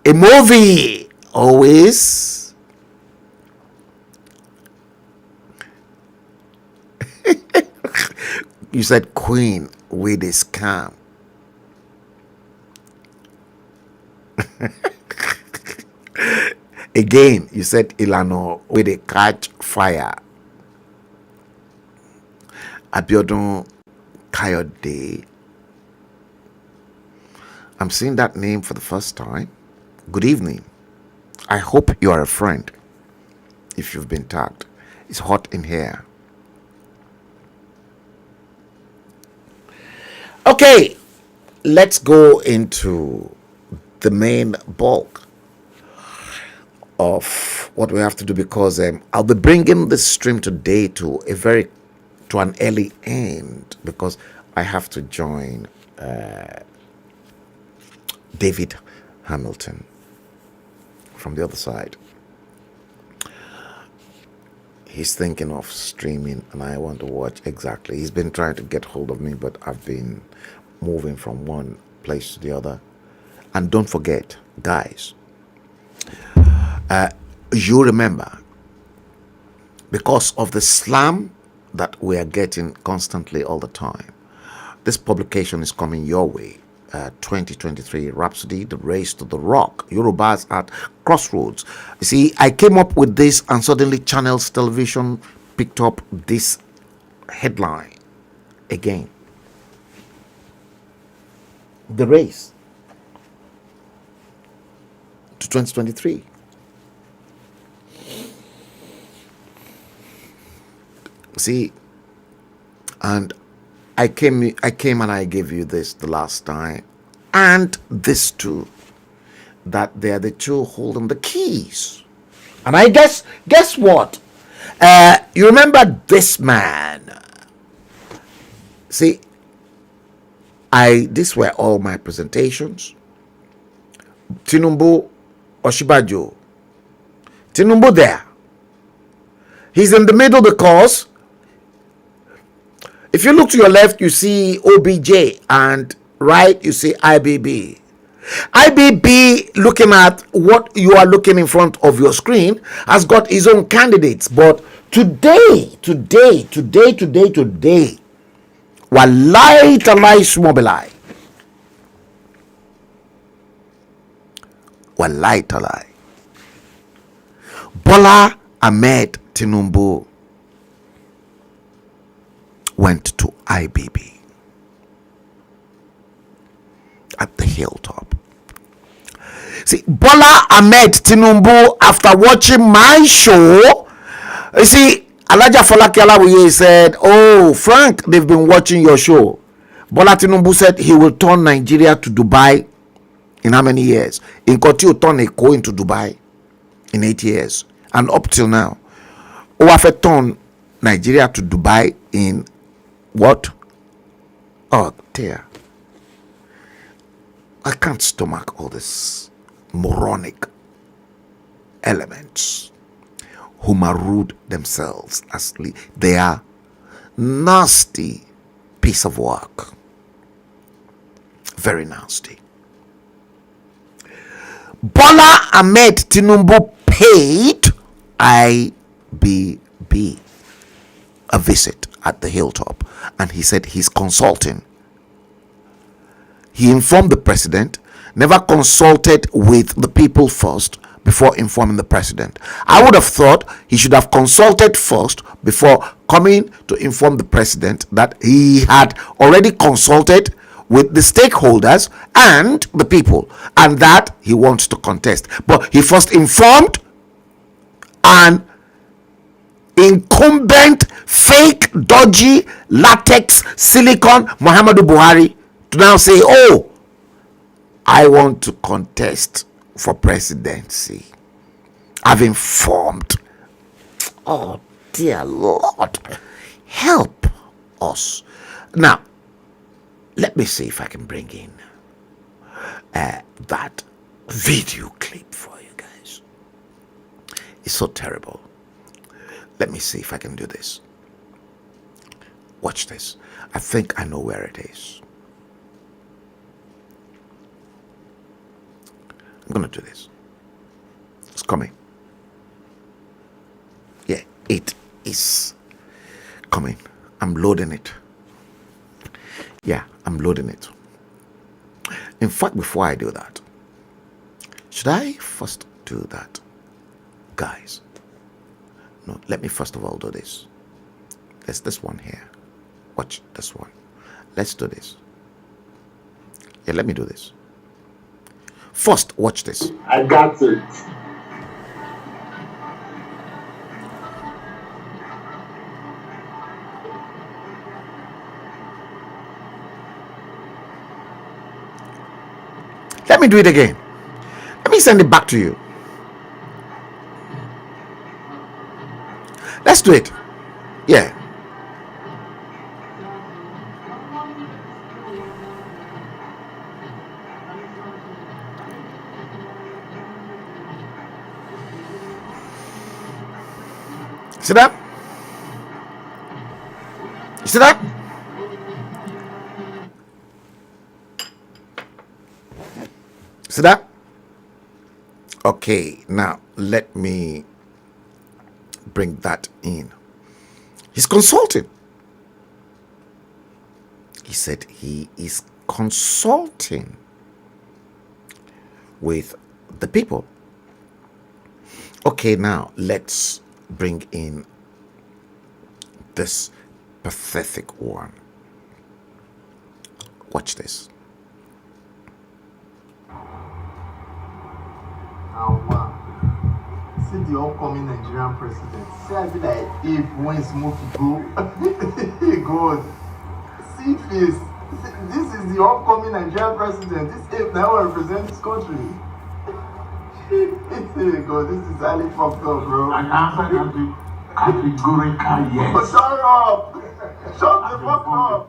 [SPEAKER 1] a movie always. You said Queen with a scam. Again, you said Ilano with a catch fire. Abiodun Kayode. I'm seeing that name for the first time. Good evening. I hope you are a friend. If you've been tagged, it's hot in here. Okay, let's go into the main bulk of what we have to do, because I'll be bringing this stream today to an early end, because I have to join David Hamilton from the other side. He's thinking of streaming and I want to watch. Exactly. He's been trying to get hold of me, but I've been moving from one place to the other. And don't forget, guys, you remember, because of the slam that we are getting constantly all the time, this publication is coming your way. 2023 Rhapsody, the race to the rock, Yorubas at crossroads. You see, I came up with this and suddenly Channels Television picked up this headline again. The race to 2023. See, and I came and I gave you this the last time, and this too, that they are the two holding the keys. And I guess what? You remember this man? See, these were all my presentations. Tinubu Oshibajo. Tinubu there. He's in the middle because if you look to your left, you see OBJ, and right, you see IBB. IBB, looking at what you are looking in front of your screen, has got his own candidates. But today, Wallahi Talai Smobilai. Wallahi Talai. Bola Ahmed Tinubu went to IBB at the hilltop. See, Bola Ahmed Tinubu, after watching my show, you see, Alaja Folake Alawiye said, "Oh, Frank, they've been watching your show." Bola Tinubu said he will turn Nigeria to Dubai in how many years? In Koti will turn Eko into Dubai in 8 years. And up till now, Owafe turn Nigeria to Dubai in what? Oh dear. I can't stomach all this moronic elements who maroon themselves as they are nasty piece of work. Very nasty. Bola Ahmed Tinubu paid IBB a visit at the hilltop, and he said he's consulting. He informed the president, never consulted with the people first before informing the president. I would have thought he should have consulted first before coming to inform the president that he had already consulted with the stakeholders and the people, and that he wants to contest. But he first informed an incumbent, fake, dodgy, latex, silicon Muhammadu Buhari to now say, oh, I want to contest for presidency. I've informed. Oh, dear Lord, help us. Now, let me see if I can bring in that video clip for you guys. It's so terrible. Let me see if I can do this. Watch this. I think I know where it is. I'm going to do this. It's coming. Yeah, it is coming. I'm loading it. Yeah, I'm loading it. In fact, before I do that, should I first do that? Guys, no, let me first of all do this. There's this one here. Watch this one. Let's do this. Yeah, let me do this. First, watch this.
[SPEAKER 2] I got it.
[SPEAKER 1] Let me do it again. Let me send it back to you. Let's do it. Yeah. See that? You see that? See that? Okay, now let me bring that in. He's consulting. He said he is consulting with the people. Okay, now let's bring in this pathetic one. Watch this.
[SPEAKER 2] See the upcoming Nigerian president. See, I be like, if when smoke go, he goes. See this. This is the upcoming Nigerian president. This ape now represents this country. God, this is highly fucked up, bro.
[SPEAKER 3] I answer categorically yes.
[SPEAKER 2] Shut up! Shut the fuck up!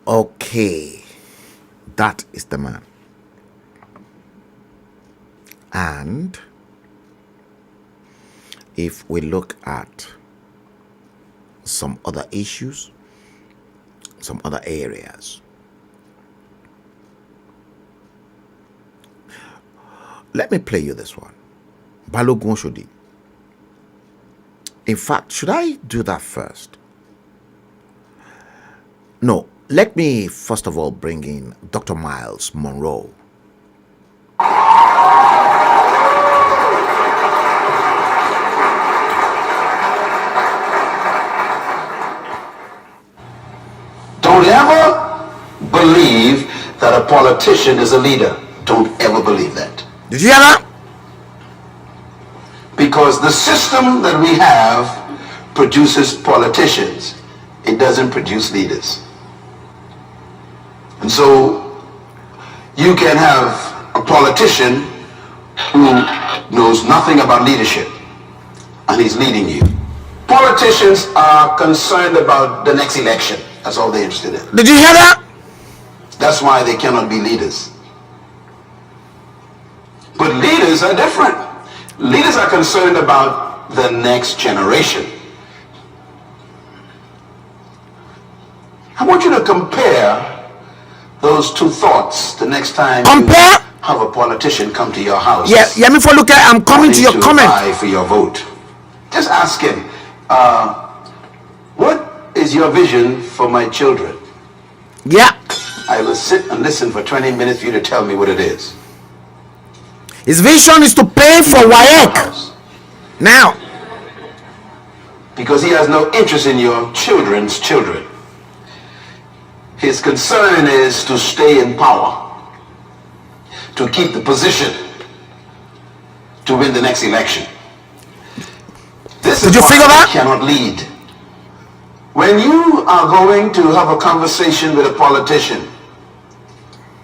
[SPEAKER 1] Okay, that is the man. And if we look at some other issues, some other areas, let me play you this one. Balogun Shodi. In fact, should I do that first? No, let me first of all bring in Dr. Miles Monroe.
[SPEAKER 4] Don't ever believe that a politician is a leader. Don't ever believe that.
[SPEAKER 1] Did you hear that?
[SPEAKER 4] Because the system that we have produces politicians. It doesn't produce leaders. And so you can have a politician who knows nothing about leadership and he's leading you. Politicians are concerned about the next election. That's all they're interested in.
[SPEAKER 1] Did you hear that?
[SPEAKER 4] That's why they cannot be leaders. But leaders are different. Leaders are concerned about the next generation. I want you to compare those two thoughts the next time you have a politician come to your house.
[SPEAKER 1] Yeah, me for look at, I'm coming to your comment.
[SPEAKER 4] Apply for your vote. Just ask him, what is your vision for my children?
[SPEAKER 1] Yeah.
[SPEAKER 4] I will sit and listen for 20 minutes for you to tell me what it is.
[SPEAKER 1] His vision is to pay for WAEC. Now.
[SPEAKER 4] Because he has no interest in your children's children. His concern is to stay in power, to keep the position, to win the next election. This
[SPEAKER 1] Did you figure that?
[SPEAKER 4] Cannot lead. When you are going to have a conversation with a politician,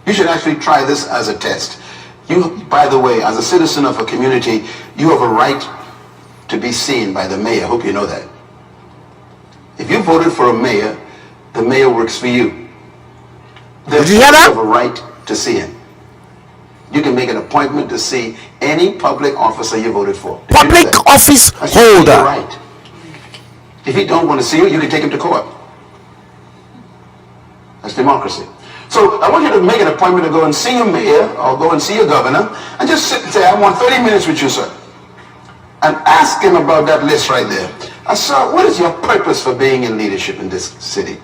[SPEAKER 4] you should actually try this as a test. You, by the way, as a citizen of a community, you have a right to be seen by the mayor. I hope you know that. If you voted for a mayor, the mayor works for you.
[SPEAKER 1] Did you hear that?
[SPEAKER 4] You have a right to see him. You can make an appointment to see any public officer you voted for.
[SPEAKER 1] Public office holder.
[SPEAKER 4] Right. If he don't want to see you, you can take him to court. That's democracy. So I want you to make an appointment to go and see your mayor or go and see your governor and just sit and say, I want 30 minutes with you, sir. And ask him about that list right there. Sir, what is your purpose for being in leadership in this city?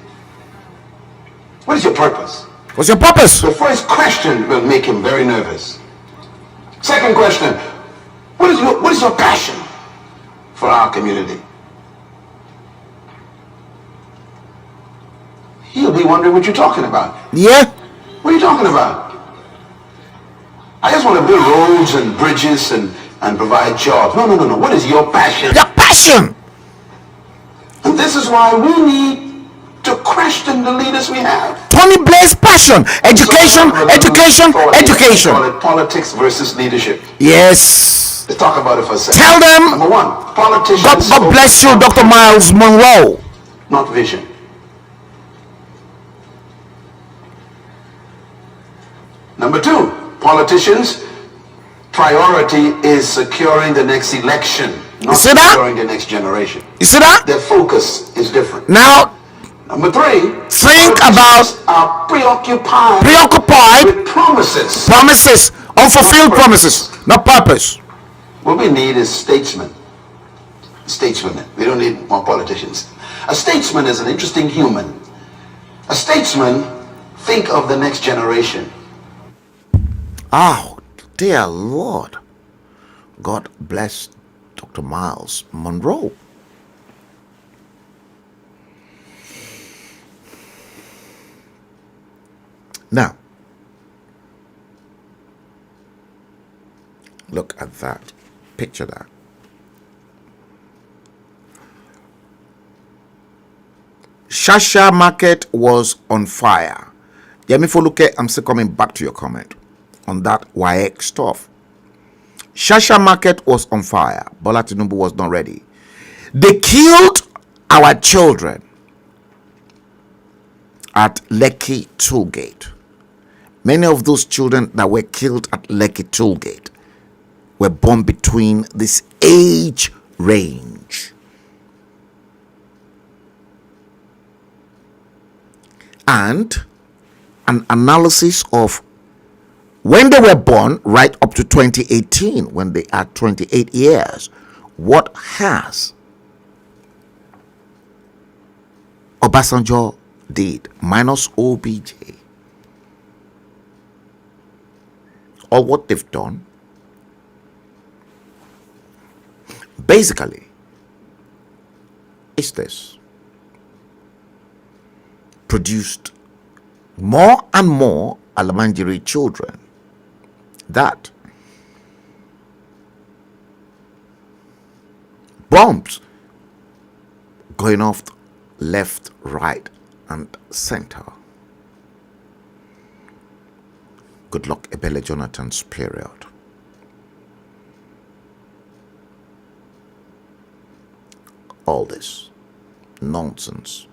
[SPEAKER 4] What is your purpose?
[SPEAKER 1] What's your purpose?
[SPEAKER 4] The first question will make him very nervous. Second question, what is your passion for our community? He'll be wondering what you're talking about.
[SPEAKER 1] Yeah.
[SPEAKER 4] What are you talking about? I just want to build roads and bridges and provide jobs. No. What is your passion?
[SPEAKER 1] Your passion.
[SPEAKER 4] And this is why we need to question the leaders we have.
[SPEAKER 1] Tony Blair's passion. Education.
[SPEAKER 4] We call it politics versus leadership.
[SPEAKER 1] Yes.
[SPEAKER 4] Let's talk about it for a second.
[SPEAKER 1] Tell them.
[SPEAKER 4] Number one, politicians.
[SPEAKER 1] God bless you, Dr. Miles Monroe.
[SPEAKER 4] Not vision. Number two, politicians' priority is securing the next election, not securing the next generation.
[SPEAKER 1] You see that?
[SPEAKER 4] Their focus is different.
[SPEAKER 1] Now,
[SPEAKER 4] number three,
[SPEAKER 1] think about
[SPEAKER 4] are preoccupied with promises.
[SPEAKER 1] Promises, unfulfilled promises, not purpose.
[SPEAKER 4] What we need is statesmen. Statesmen. We don't need more politicians. A statesman is an interesting human. A statesman think of the next generation.
[SPEAKER 1] Oh, dear Lord. God bless Dr. Miles Monroe. Now, look at that. Picture that. Shasha Market was on fire. Yemi Foluke, I'm still coming back to your comment on that WAEC stuff. Shasha Market was on fire. Bola Tinubu was not ready. They killed our children at Lekki Tollgate. Many of those children that were killed at Lekki Tollgate were born between this age range. And an analysis of when they were born right up to 2018, when they are 28 years, what has Obasanjo did minus OBJ, or what they've done, basically is this: produced more and more Alamanjiri children that bombs going off left, right, and center. Good luck, Ebele Jonathan's period. All this nonsense.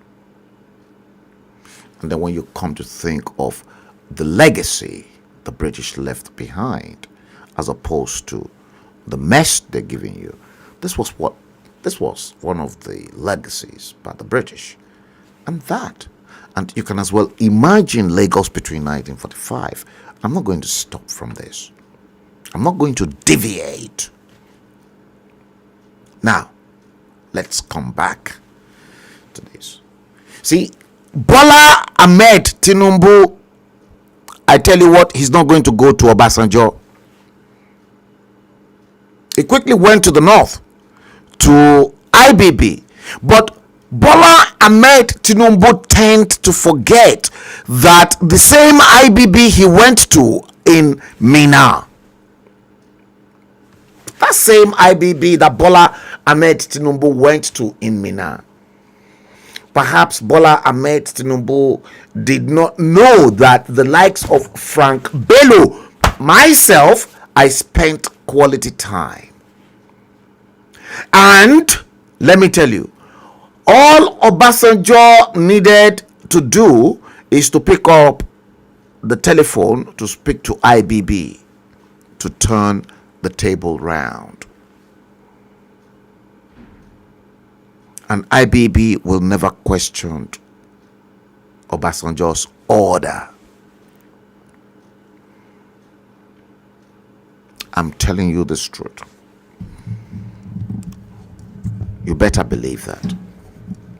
[SPEAKER 1] And then when you come to think of the legacy the British left behind, as opposed to the mess they're giving you, This was one of the legacies by the British. And you can as well imagine Lagos between 1945. I'm not going to stop from this. I'm not going to deviate. Now, let's come back to this. See, Bola Ahmed Tinubu, I tell you what, he's not going to go to Obasanjo. He quickly went to the north, to IBB. But Bola Ahmed Tinubu tend to forget that the same IBB he went to in Mina, that same IBB that Bola Ahmed Tinubu went to in Mina, perhaps Bola Ahmed Tinubu did not know that the likes of Frank Bello, myself, I spent quality time. And let me tell you, all Obasanjo needed to do is to pick up the telephone to speak to IBB to turn the table round. And IBB will never question Obasanjo's order. I'm telling you this truth. You better believe that,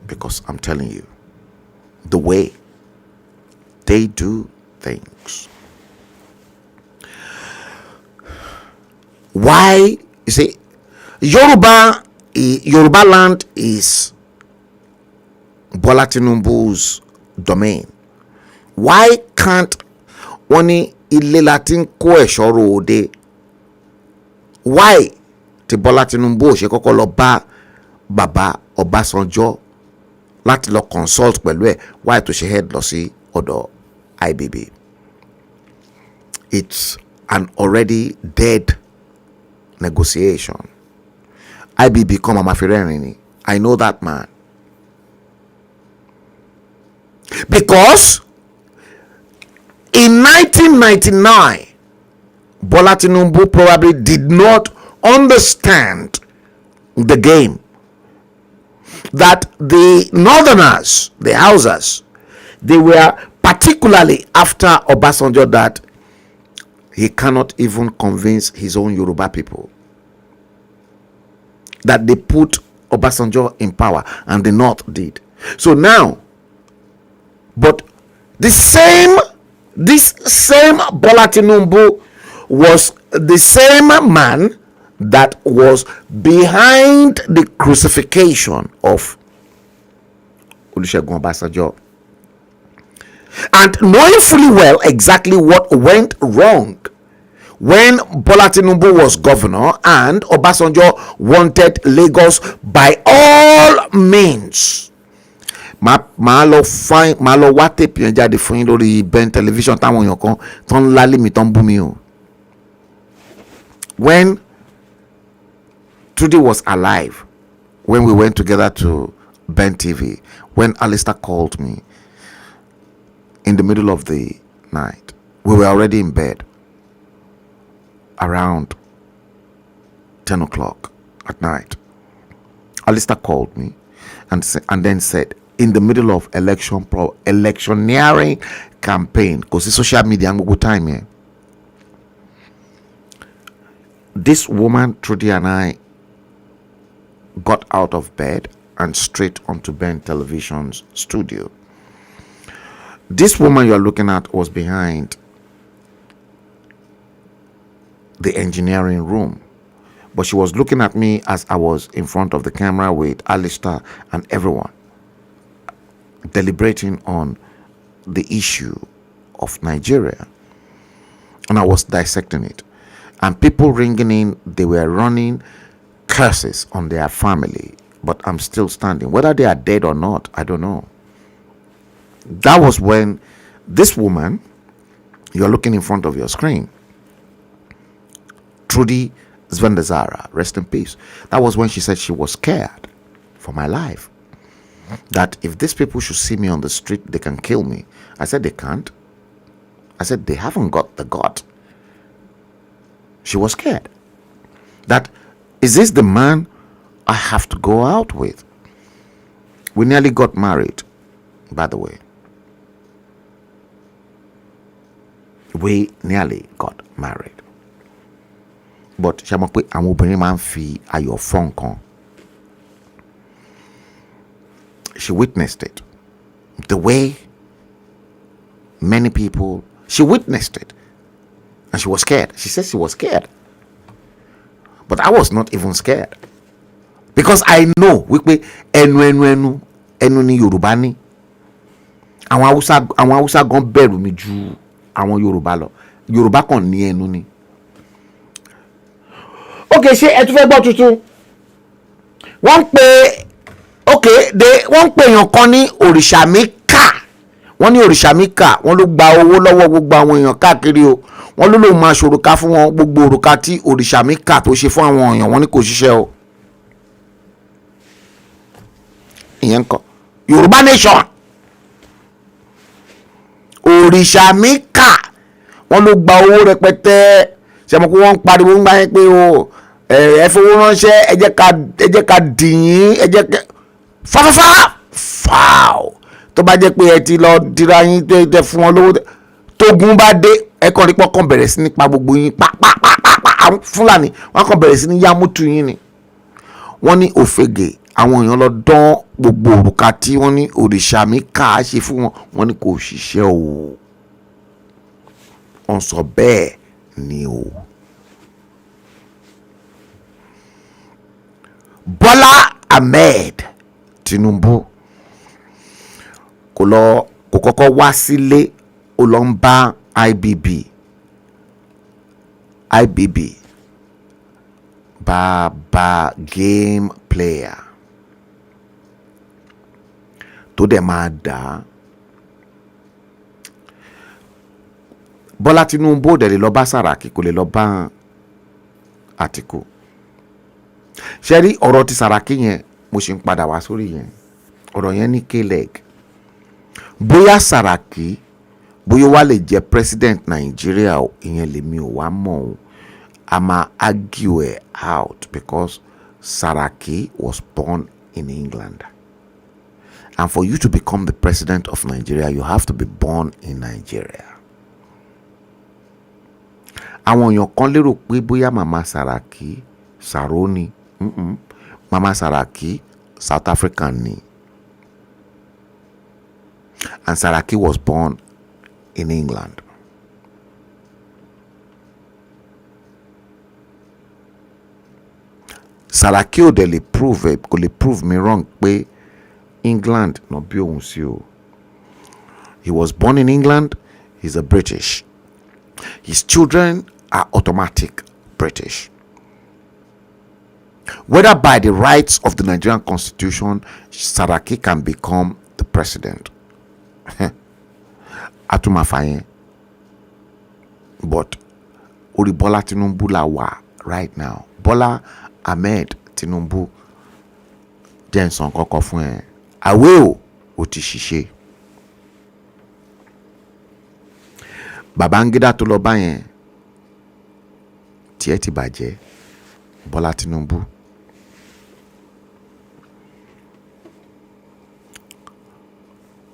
[SPEAKER 1] because I'm telling you the way they do things. Why? You see, Yoruba land is Bola Tinubu's domain. Why can't oni ile Latin ko esoro ode? Why ti Bola Tinubu ṣe kọ́kọ́ lọ bá Baba Obasanjo láti lọ consult pẹ̀lú ẹ̀? Why to ṣe head lọ sí ọ̀dọ̀ IBB? It's an already dead negotiation. IBB come amafirerin. I know that man. Because in 1999, Bola Tinubu probably did not understand the game. That the Northerners, the Hausas, they were particularly after Obasanjo, that he cannot even convince his own Yoruba people. That they put Obasanjo in power, and the North did. So now, but this same Bola Tinubu was the same man that was behind the crucifixion of Olusegun Obasanjo, and knowing fully well exactly what went wrong when Bola Tinubu was governor and Obasanjo wanted Lagos by all means. Ma lo wá tape yẹn jáde fún yín lórí Ben television táwọn èèyàn kan tó ń lálé mi tó ń bú mi o. When Trudy was alive, when we went together to Ben TV, when Alistair called me in the middle of the night, we were already in bed around 10 o'clock at night. Alistair called me and then said, in the middle of electioneering campaign, because it's social media and go time here, this woman Trudy and I got out of bed and straight onto Ben Television's studio. This woman you're looking at was behind the engineering room, but she was looking at me as I was in front of the camera with Alistair and everyone, deliberating on the issue of Nigeria, and I was dissecting it. And people ringing in, they were running curses on their family, but I'm still standing. Whether they are dead or not, I don't know. That was when this woman, you're looking in front of your screen, Trudy Zvendazara, rest in peace. That was when she said she was scared for my life. That if these people should see me on the street, they can kill me. I said they can't. I said they haven't got the gut. She was scared. That, is this the man I have to go out with. We nearly got married, by the way. We nearly got married. But ṣe mọ̀ pé àwọn obìnrin máa ń fi ayọ̀ fọ́ nǹkan. She witnessed it. The way many people, she witnessed it. And she was scared. She said she was scared. But I was not even scared. Because I know wípé ẹnu ni Yorùbá ní. Àwọn Hausa gan bẹ̀rù mi ju àwọn Yorùbá lọ. Yorùbá kan ní ẹnu ni. Okay, ṣé ẹ tún fẹ́ gbọ́ tuntun? Wọ́n pè èèyàn kan ní òrìṣà mi kà. Wọ́n ní òrìṣà mi kà. Wọ́n ló gba owó lọ́wọ́ gbogbo àwọn èèyàn káàkiri o. Wọ́n ló lóun máa ṣòrùka fún wọn, gbogbo òrùka tí òrìṣà mi kà tó ṣe fún àwọn èèyàn. Wọ́n ní kò ṣiṣẹ́ o. Ìyẹn kọ́ Yorùbá nation. Òrìṣà mi kà. Wọ́n ló gba owó rẹpẹtẹ. Ṣé mo kó wọ́n pariwo ń gbá yẹn pé o ẹ fowó ránṣẹ́, ẹ jẹ́ ká dìyín, ẹ jẹ́ ká fáfáfá tó bá jẹ́ pé ẹ ti lọ dira yín tẹ fún wọn lówó tógun bá dé ẹ kàn rí pọ́kàn bẹ̀rẹ̀ sí ní pa gbogbo yín àwọn Fúlàní wọ́n kàn bẹ̀rẹ̀ sí ní yámútu yín ni. Wọ́n ní òfegè àwọn èèyàn lọ dán gbogbo òrùka tí wọ́n ní òrìṣà mi kà á ṣe fún wọn, wọ́n ní kò ṣiṣẹ́ o. Wọ́n sọ bẹ́ẹ̀ ni o. Bọ́lá Ahmed Tinubu kò kọ́kọ́ wá sílé, ó lọ ń bá IBB bàbá game player tó dẹ̀ máa dà á. Bọ́lá Tinubu ò dẹ̀ lè lọ bá Sàràkí, kò lè lọ bá Àtìkù. Ṣé rí ọ̀rọ̀ ti Sàràkí yẹn mo ṣì ń padà wá sórí yẹn. Ọ̀rọ̀ yẹn ní k-leg. Bóyá Sàràkí bóyá wá lè jẹ́ president Nàìjíríà o, ìyẹn lèmi ò wá mọ̀ o. A máa argue it out because Sàràkí was born in England. And for you to become the president of Nigeria, you have to be born in Nigeria. Àwọn èèyàn kan lérò pé bóyá màmá Sàràkí Sàró ni. Mama Sàràkí South African ni. And Sàràkí was born in England. Sàràkí ò dẹ̀ lè kò lè prove me wrong pé England no bí òun sí o. He was born in England. He's a British. His children are automatic British. Whether by the rights of the Nigerian Constitution, Sàràkí can become the president. Atumafaye. But orí Bọ́lá Tinubu la wà right now. Bọ́lá Ahmed Tinubu jẹ́ nsàn kọ́kọ́ fún ẹ. Àwẹ̀ o ti ṣiṣẹ́. Babangida tó lọ bá yẹn tiẹ̀ ti bàjẹ́. Bọ́lá Tinubu.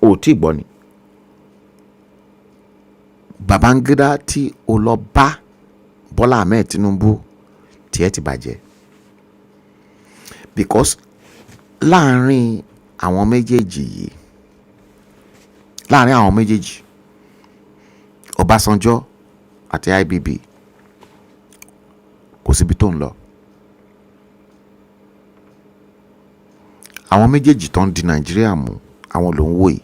[SPEAKER 1] O tí gbọ́ ni. Babangida tí o lọ bá Bọ́lá Ahmed Tinubu tiẹ̀ ti bàjẹ́. Because láàrin àwọn méjèèjì Ọbásanjọ́ àti IBB kò síbi tó ń lọ. Àwọn méjèèjì tó ń di Nàìjíríà mú àwọn ló ń wò yìí.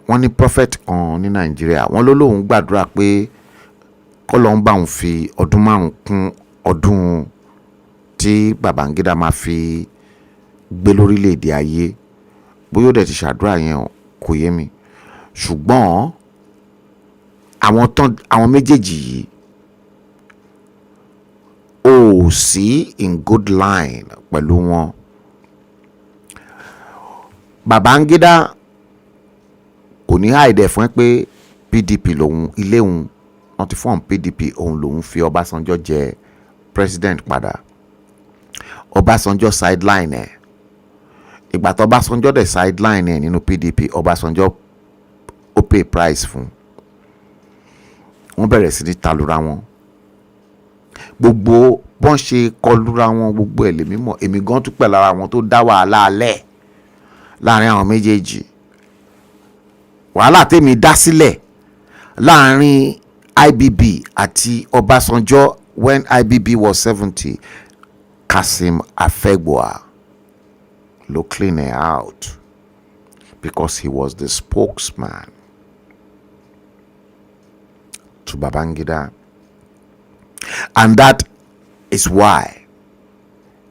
[SPEAKER 1] Wọ́n ní prophet kan ní Nàìjíríà, wọ́n ló lóun gbàdúrà pé k'Ọlọ́run bá òun fi ọdún 5 kún ọdún tí Babangida máa fi gbé lórílẹ̀‐èdè ayé. Bóyá ó dẹ̀ ti ṣàdúrà yẹn kò yé mi, ṣùgbọ́n àwọn méjèèjì yìí ò sí in good line pẹ̀lú wọn. Babangida kò ní hide fún ẹ pé PDP lòun ilé òun wọ́n ti form PDP òun lòun fi Ọbásanjọ́ jẹ president padà. Ọbásanjọ́ sideline ẹ̀ ìgbà tó Ọbásanjọ́ dẹ̀ sideline ẹ̀ nínú PDP Ọbásanjọ́ ó pay price fún wọ́n bẹ̀rẹ̀ sí ní talura wọn gbogbo bọ́n ṣe kọlura wọn gbogbo ẹ̀ lè mímọ̀ èmi gan tún pẹ̀ lára wọn tó dá wàhálà alẹ́ láàrin àwọn méjèèjì wàhálà tèmi dá sílẹ̀ láàrin IBB àti Ọbásanjọ́ when IBB was 70 Kasim Afegbua ló clean it out because he was the spokesman to Babangida, and that is why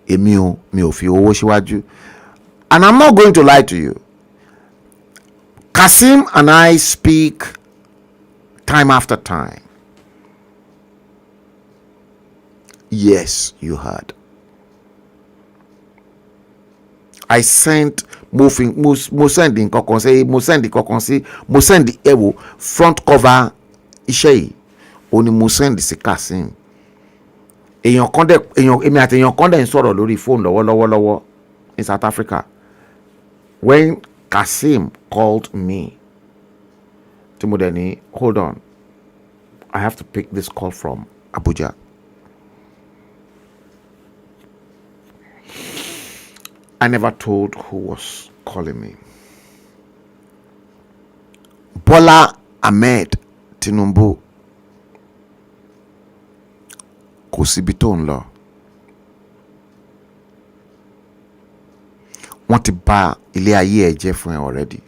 [SPEAKER 1] mi ò fi owó síwájú. And I'm not going to lie to you. Kasim and I speak time after time. Yes, you heard. I sent mo send nǹkan kan sí mo send ẹ̀wò front cover iṣẹ́ yìí ó ní mo send sí Kasim. Èmi àti èèyàn kan dẹ̀ ń sọ̀rọ̀ lórí phone lọ́wọ́ in South Africa when Kasim called me. Timodeni, hold on, I have to pick this call from Abuja. I never told who was calling me. Bola Ahmed Tinubu kò síbi tó ń lọ. Wọ́n ti bà ilé ayé ẹ̀ jẹ́ fún ẹ already.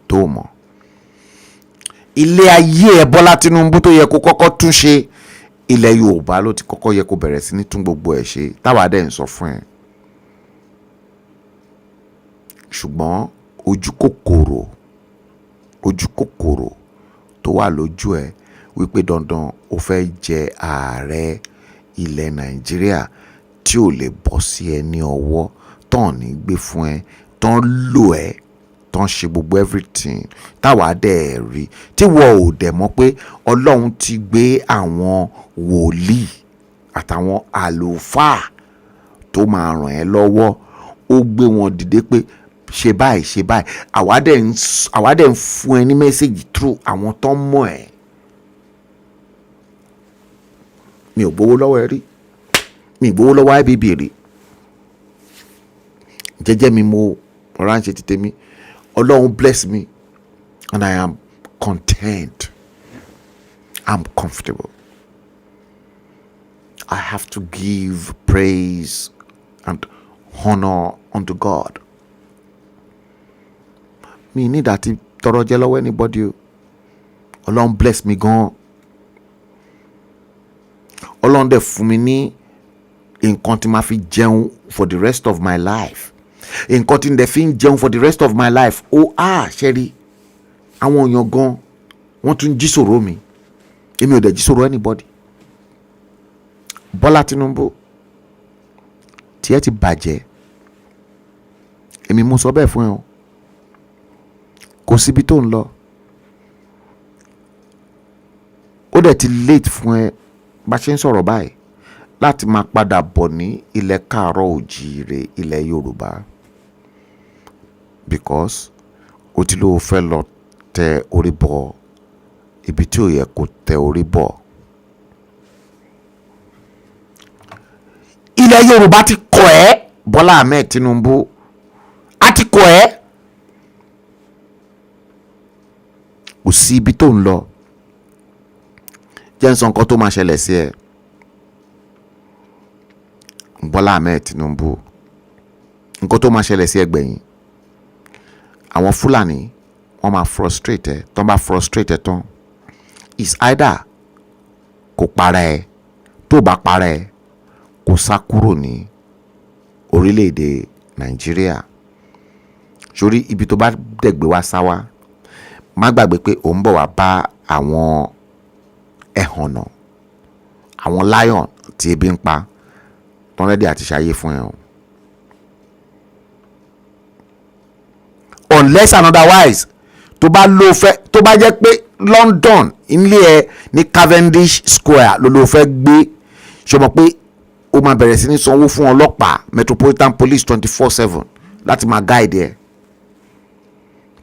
[SPEAKER 1] Tó mọ̀. Ilé ayé ẹ̀ Bọ́lá Tinubu tó yẹ kó kọ́kọ́ tún ṣe ilẹ̀ Yorùbá ló ti kọ́kọ́ yẹ kó bẹ̀rẹ̀ sí ní tún gbogbo ẹ̀ ṣe. Táwa dẹ̀ ń sọ fún ẹ. Ṣùgbọ́n ojú kòkòrò tó wà lójú ẹ wípé dandan ó fẹ́ jẹ ààrẹ ilẹ̀ Nàìjíríà tí ò lè bọ́ sí ẹ ní ọwọ́ tán ní gbé fún ẹ tán lò ẹ tán ṣe gbogbo everything táwa dẹ̀ rí tí wọ́n ò dẹ̀ mọ̀ pé Ọlọ́run ti gbé àwọn wòlíì àtàwọn àlùfáà tó máa ràn ẹ́ lọ́wọ́ ó gbé wọn dìde pé ṣe báyìí àwa dẹ̀ ń fún ẹ ní mẹ́sẹ̀gì through àwọn tó ń mọ̀ ẹ́. Mi ò gbowó lọ́wọ́ ẹ rí, mi ò gbowó lọ́wọ́ IBB rí, jẹ́jẹ́ mi mo ránṣẹ́ ti tèmi. Ọlọ́run bless me and I am content, I'm comfortable. I have to give praise and honor unto God. Mi ní dàtí tọrọ jẹ lọ́wọ́ anybody o. Ọlọ́run bless me gan. Ọlọ́run dẹ̀ fún mi ní nǹkan tí ma fi jẹun for the rest of my life. Nǹkan tí n dẹ̀ fi ń jẹun for the rest of my life. Ṣẹ́rí àwọn èèyàn gan wọ́n tún jí sọ̀rọ̀ mi. Èmi ò dẹ̀ jí sọ̀rọ̀ anybody. Bọ́lá Tinubu tí ẹ ti bàjẹ́. Èmi mo sọ bẹ́ẹ̀ fún ẹ o. Kò síbi tó ń lọ. Ó dẹ̀ ti late fún ẹ bá ṣe ń sọ̀rọ̀ báyìí láti máa padà bọ̀ ní ilẹ̀ káàárọ̀ òjíire ilẹ̀ Yorùbá because ó ti lóò fẹ́ lọ tẹ orí bọ̀ ibi tí ò yẹ kó tẹ orí bọ̀. Ilẹ̀ Yorùbá ti kọ̀ ẹ́ Bọ́lá Ahmed Tinubu á ti kọ̀ ẹ́. Kò sí ibi tó ń lọ. Jẹ́ n sọ nǹkan tó máa ṣẹlẹ̀ sí ẹ. Bọ́lá Ahmed Tinubu nǹkan tó máa ṣẹlẹ̀ sí ẹ gbẹ̀yìn. Àwọn Fúlàní wọ́n máa frustrate ẹ. Tán bá frustrate ẹ tán is either kò para ẹ tó bá para ẹ kò sá kúrò ní orílẹ̀-èdè Nàìjíríà. Sórí ibi tó bá dẹ̀gbé wá sá wá má gbàgbé pé ò ń bọ̀ wá bá àwọn ẹ̀hànnà àwọn lion tí ebi ń pa tán rẹ́dí àti ṣayé fún ẹ o. Unless and otherwise tó bá jẹ́ pé London ilé ẹ ní Cavendish Square ló fẹ́ gbé ṣe mọ̀ pé ó máa bẹ̀rẹ̀ sí ní sanwó fún ọlọ́pàá Metropolitan Police 24/7 láti máa guide ẹ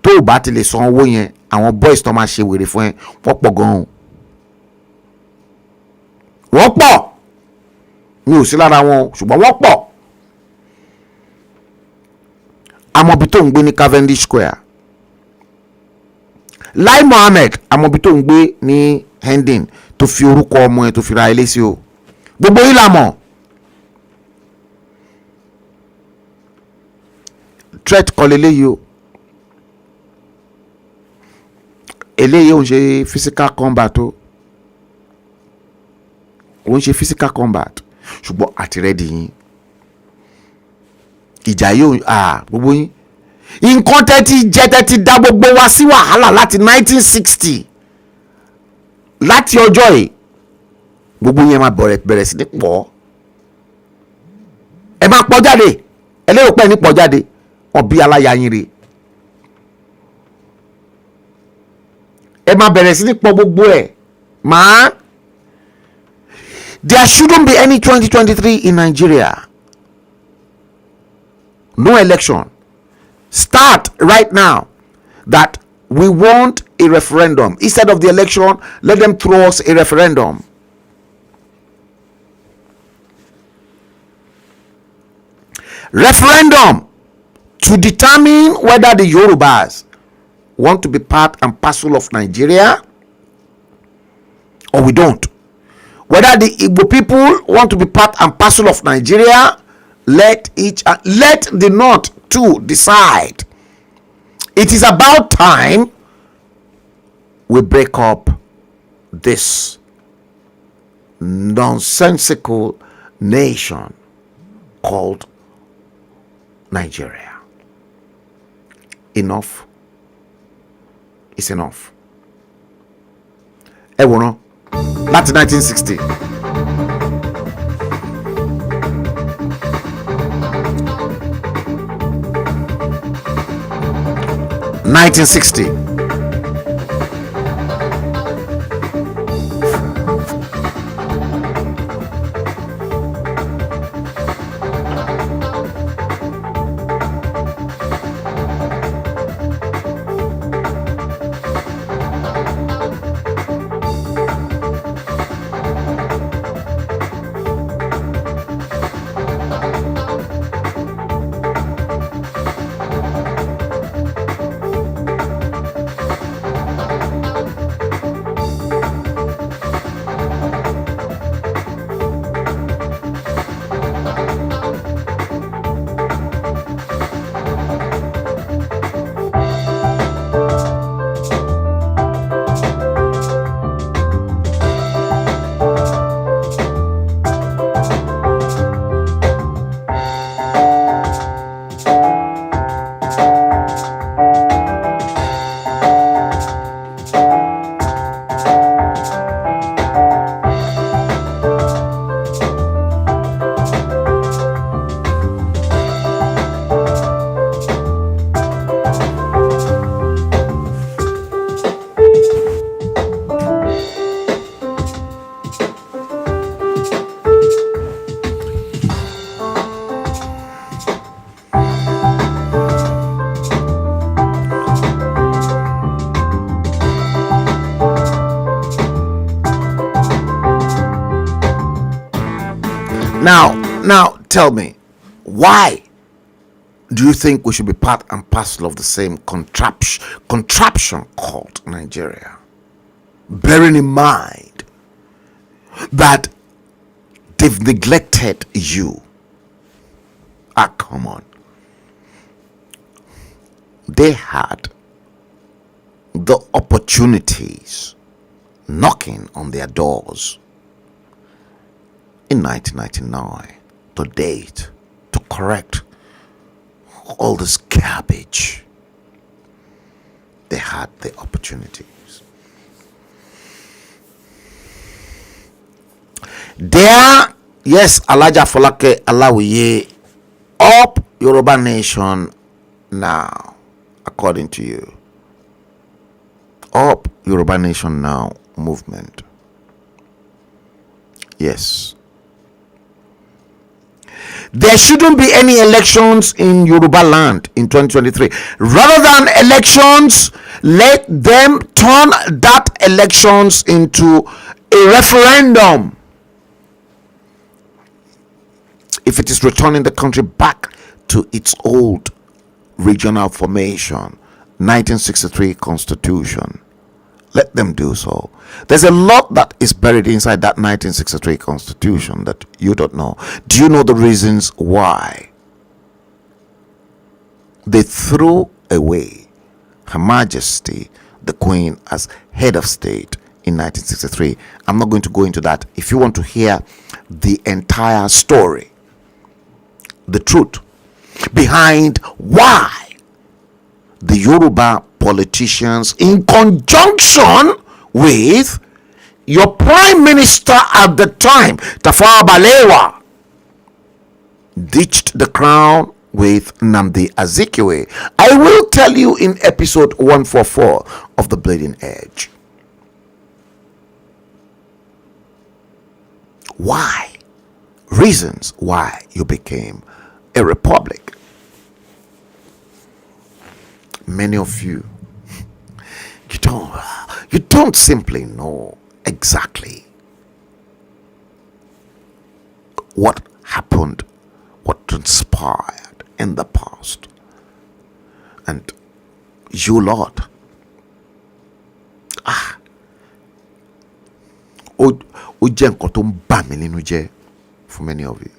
[SPEAKER 1] tó o bá ti lè san owó yẹn àwọn boys tó máa ṣe wèrè fún ẹ wọ́n pọ̀ gan-an wọ́n pọ̀ mi ò sí lára wọn ṣùgbọ́n wọ́n pọ̀ amọ̀bi tó ń gbé ní Cavendish Square Lai Mohammed amọ̀bi tó ń gbé ní Hendon tó fi orúkọ ọmọ ẹ tó fi ra ilé sí o gbogbo yìí la mọ̀ threat kọ́ leléyìí o eléyìí ò ń ṣe physical combat o ò ń ṣe physical combat ṣùgbọ́n àti rẹ́dì yín ìjà yóò gbogbo yín nǹkan tẹ́tí dá gbogbo wa sí wàhálà láti 1960 láti ọjọ́ yìí gbogbo yẹn máa bẹ̀rẹ̀ sí ní pọ̀ ẹ máa pọ̀ jáde ẹ lérò pé ẹ ní pọ̀ jáde ọ̀bí aláya yín rè ẹ máa bẹ̀rẹ̀ sí ní pọ̀ gbogbo ẹ̀ máa. There shouldn't be any 2023 in Nigeria. No election. Start right now that we want a referendum. Instead of the election, let them throw us a referendum. Referendum to determine whether the Yorubas want to be part and parcel of Nigeria or we don't. Whether the Igbo people want to be part and parcel of Nigeria, let the North too decide. It is about time we break up this nonsensical nation called Nigeria. Enough is enough. Ẹ wò ná láti 1960. Now tell me, why do you think we should be part and parcel of the same contraption called Nigeria? Bearing in mind that they've neglected you. Come on. They had the opportunities knocking on their doors in 1999 to date to correct all this garbage. They had the opportunities. There, yes, Alaja Folake Alawiye, up Yoruba nation now, according to you. Up Yoruba nation now, movement. Yes. There shouldn't be any elections in Yoruba land in 2023. Rather than elections, let them turn that elections into a referendum. If it is returning the country back to its old regional formation, 1963 constitution, let them do so. There's a lot that is buried inside that 1963 constitution that you don't know. Do you know the reasons why they threw away Her Majesty the Queen as head of state in 1963? I'm not going to go into that. If you want to hear the entire story, the truth behind why the Yoruba politicians, in conjunction with your prime minister at the time, Tafawa Balewa, ditched the crown with Nnamdi Azikiwe, I will tell you in episode 144 of The Bleeding Edge. Why? Reasons why you became a republic. Many of you don't simply know exactly what happened, what transpired in the past. And you, Lord, ó jẹ́ nǹkan tó ń bà mí nínú jẹ́ for many of you.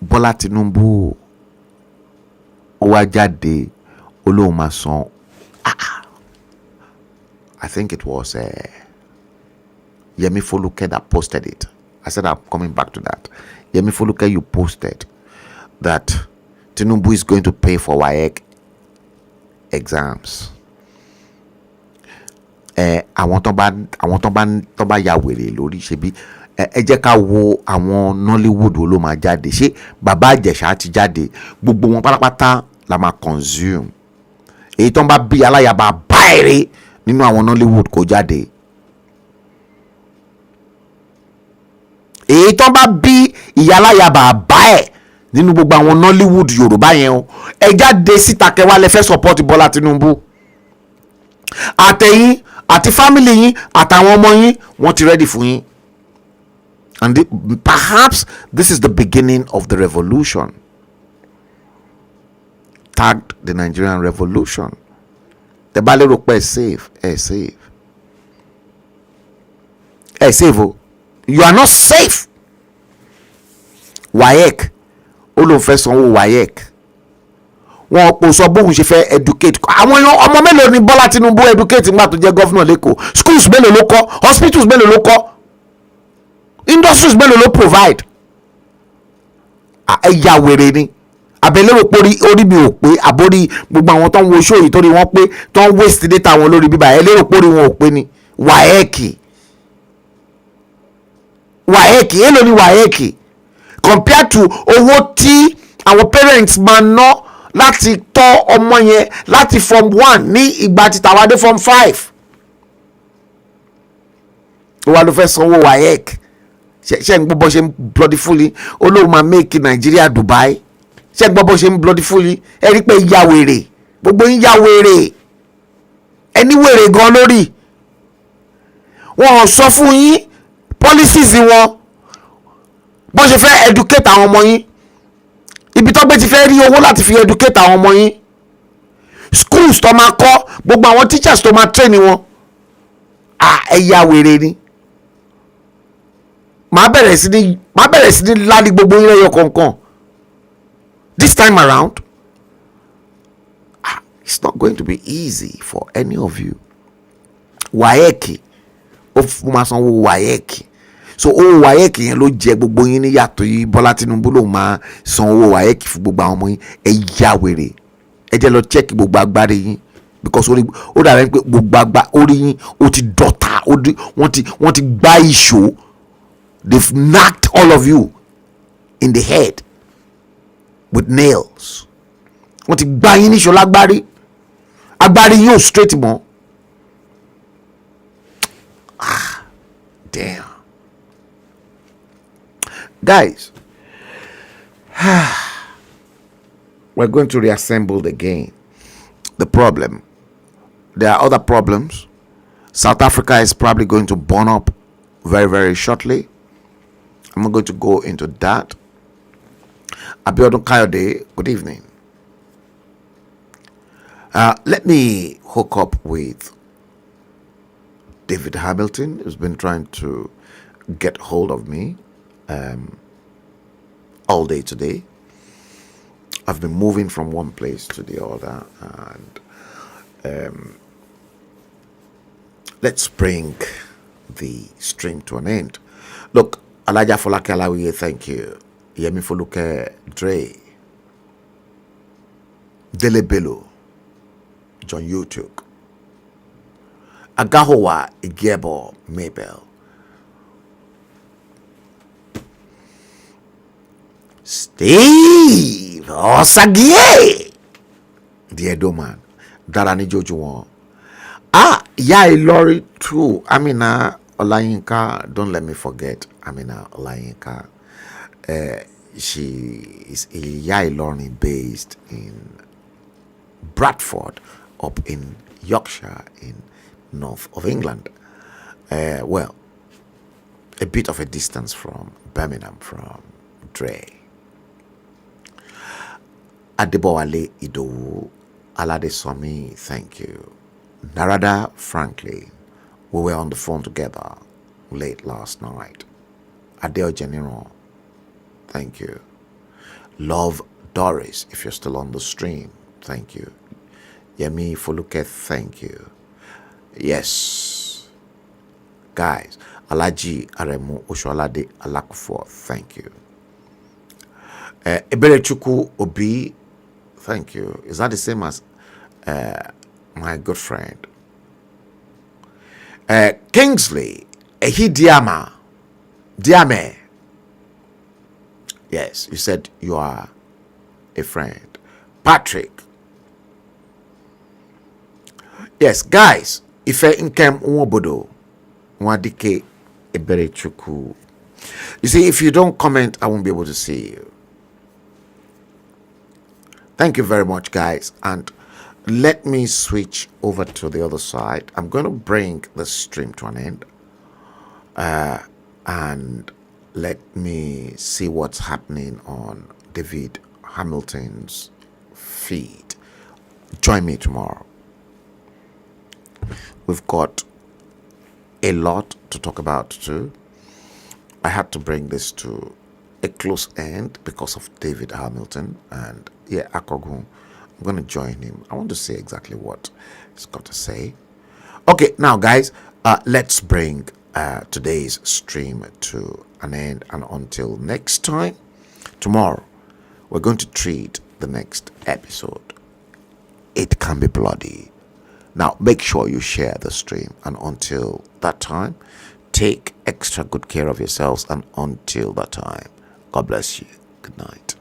[SPEAKER 1] Bọ́lá Tinubu ó wá jáde ó lóun máa san, I think it was Yemi Foluke that posted it. I said I'm coming back to that. Yemi Foluke, you posted that Tinubu is going to pay for WAEC exams. Àwọn tó bá ya wèrè lórí ṣebí ẹ jẹ́ ká wo àwọn Nollywood ló máa jáde. Ṣé bàbá Ìjẹ̀ṣà ti jáde? Gbogbo wọn pátápátá la máa consume. Èyí tó ń bá bí aláyàbá báyìí nínú àwọn Nollywood kó jáde. Èyí tó ń bá bí ìyá aláyàbá báyìí nínú gbogbo àwọn Nollywood Yorùbá yẹn o, ẹ jáde síta kẹwàá lẹ fẹ́ support Bọ́lá Tinubu. Àtẹ̀yìn àti family yín àtàwọn ọmọ yín wọ́n ti ready fún yín. And perhaps this is the beginning of the revolution, tagged the Nigerian Revolution. The Balero pé save. Oh. You are not safe. WAEC, ó ló fẹ́ sanwó WAEC. Wọn kò sọ bóun ṣe fẹ́ educate. Àwọn ọmọ mélòó ni Bọ́lá Tinubu educate nígbà tó jẹ́ governor l'Ékòó? Schools mélòó ló kọ́? Hospitals mélòó ló kọ́? Industries mélòó ló provide? Ẹ̀yà wèrè ni. Àbẹ̀lérò pé orí mi ò pé, àbórí gbogbo àwọn tó ń wo show yìí torí wọ́n pé tó ń waste data wọn lórí bíbá ẹ lérò pé orí wọn ò pé ni. WAEC èló ni WAEC compared to owó tí àwọn parents máa ná láti tọ́ ọmọ yẹn láti form 1 ní ìgbà tí tàwa dé form 5. Ó wá ló fẹ́ sanwó WAEC. Ṣé ń gbọ́ bó ṣe ń bloody fully olóhùn máa make Nigeria Dubai? Ṣé ń gbọ́ bó ṣe ń bloody fully? Ẹ rí pé ya wèrè, gbogbo yín ya wèrè, ẹni wèrè gan lórí. Wọn ò sọ fún yín policies wọn bó ṣe fẹ́ educate àwọn ọmọ yín, ibi tó gbé ti fẹ́ rí owó láti fi educate àwọn ọmọ yín, schools tó máa kọ́, gbogbo àwọn teachers tó máa train wọn. Ẹ ya wèrè ni. Màá bẹ̀rẹ̀ sí ní láti gbogbo yín lẹ́yọ kọ̀ọ̀kan. This time around, it's not going to be easy for any of you. WAEC, ó máa sanwó WAEC. So owó WAEC yẹn ló jẹ gbogbo yín ní yàtọ̀ yìí. Bọ́lá Tinubu ló máa san owó WAEC fún gbogbo àwọn ọmọ yín. Ẹ ya wèrè. Ẹ jẹ́ lọ check gbogbo agbára yín, because ó dàbí pé gbogbo agbára orí yín ó ti dọ̀tá, wọ́n ti gbá ìṣó. They've knocked all of you in the head with nails. Wọ́n ti gbá yín níṣó lágbárí. Agbárí yín ò straight mọ́. Damn. Guys, we're going to reassemble again. The problem, there are other problems. South Africa is probably going to burn up very, very shortly. I'm not going to go into that. Abiodun Kayode, good evening. Let me hook up with David Hamilton, who's been trying to get hold of me all day today. I've been moving from one place to the other, and let's bring the stream to an end. Look, Alaja Folake Alawiye, thank you. Yemi Foluke Dre, Dele Bello, John Youtube, Agahowa Igebo Mabel, Steve Osagie, the Edo man, Darani Jojuwon. Yai Lori too. Amina Olayinka, don't let me forget Amina Olayinka. She is a Yai Lori based in Bradford, up in Yorkshire, in north of England. Well, a bit of a distance from Birmingham, from Dre. Adebowale Idowu, Alade Somi, thank you. Narada Franklin, we were on the phone together late last night. Adeo General, thank you. Love Doris, if you're still on the stream, thank you. Yemi Foluke, thank you. Yes. Guys, Alaji Aremu Oshualade Alakufo, thank you. Eberechuku Obi, thank you. Is that the same as my good friend? Kingsley Ehidiama Diame. Yes, you said you are a friend. Patrick. Yes, guys. Ife Nkem Nwobodo Nwadike Eberechuku. You see, if you don't comment, I won't be able to see you. Thank you very much, guys. And let me switch over to the other side. I'm going to bring the stream to an end. And let me see what's happening on David Hamilton's feed. Join me tomorrow. We've got a lot to talk about too. I had to bring this to a close end because of David Hamilton, and yeah, Akogun. I'm going to join him. I want to see exactly what he's got to say. Okay, now guys, let's bring today's stream to an end, and until next time, tomorrow, we're going to treat the next episode. It can be bloody. Now, make sure you share the stream, and until that time, take extra good care of yourselves, and until that time, God bless you. Good night.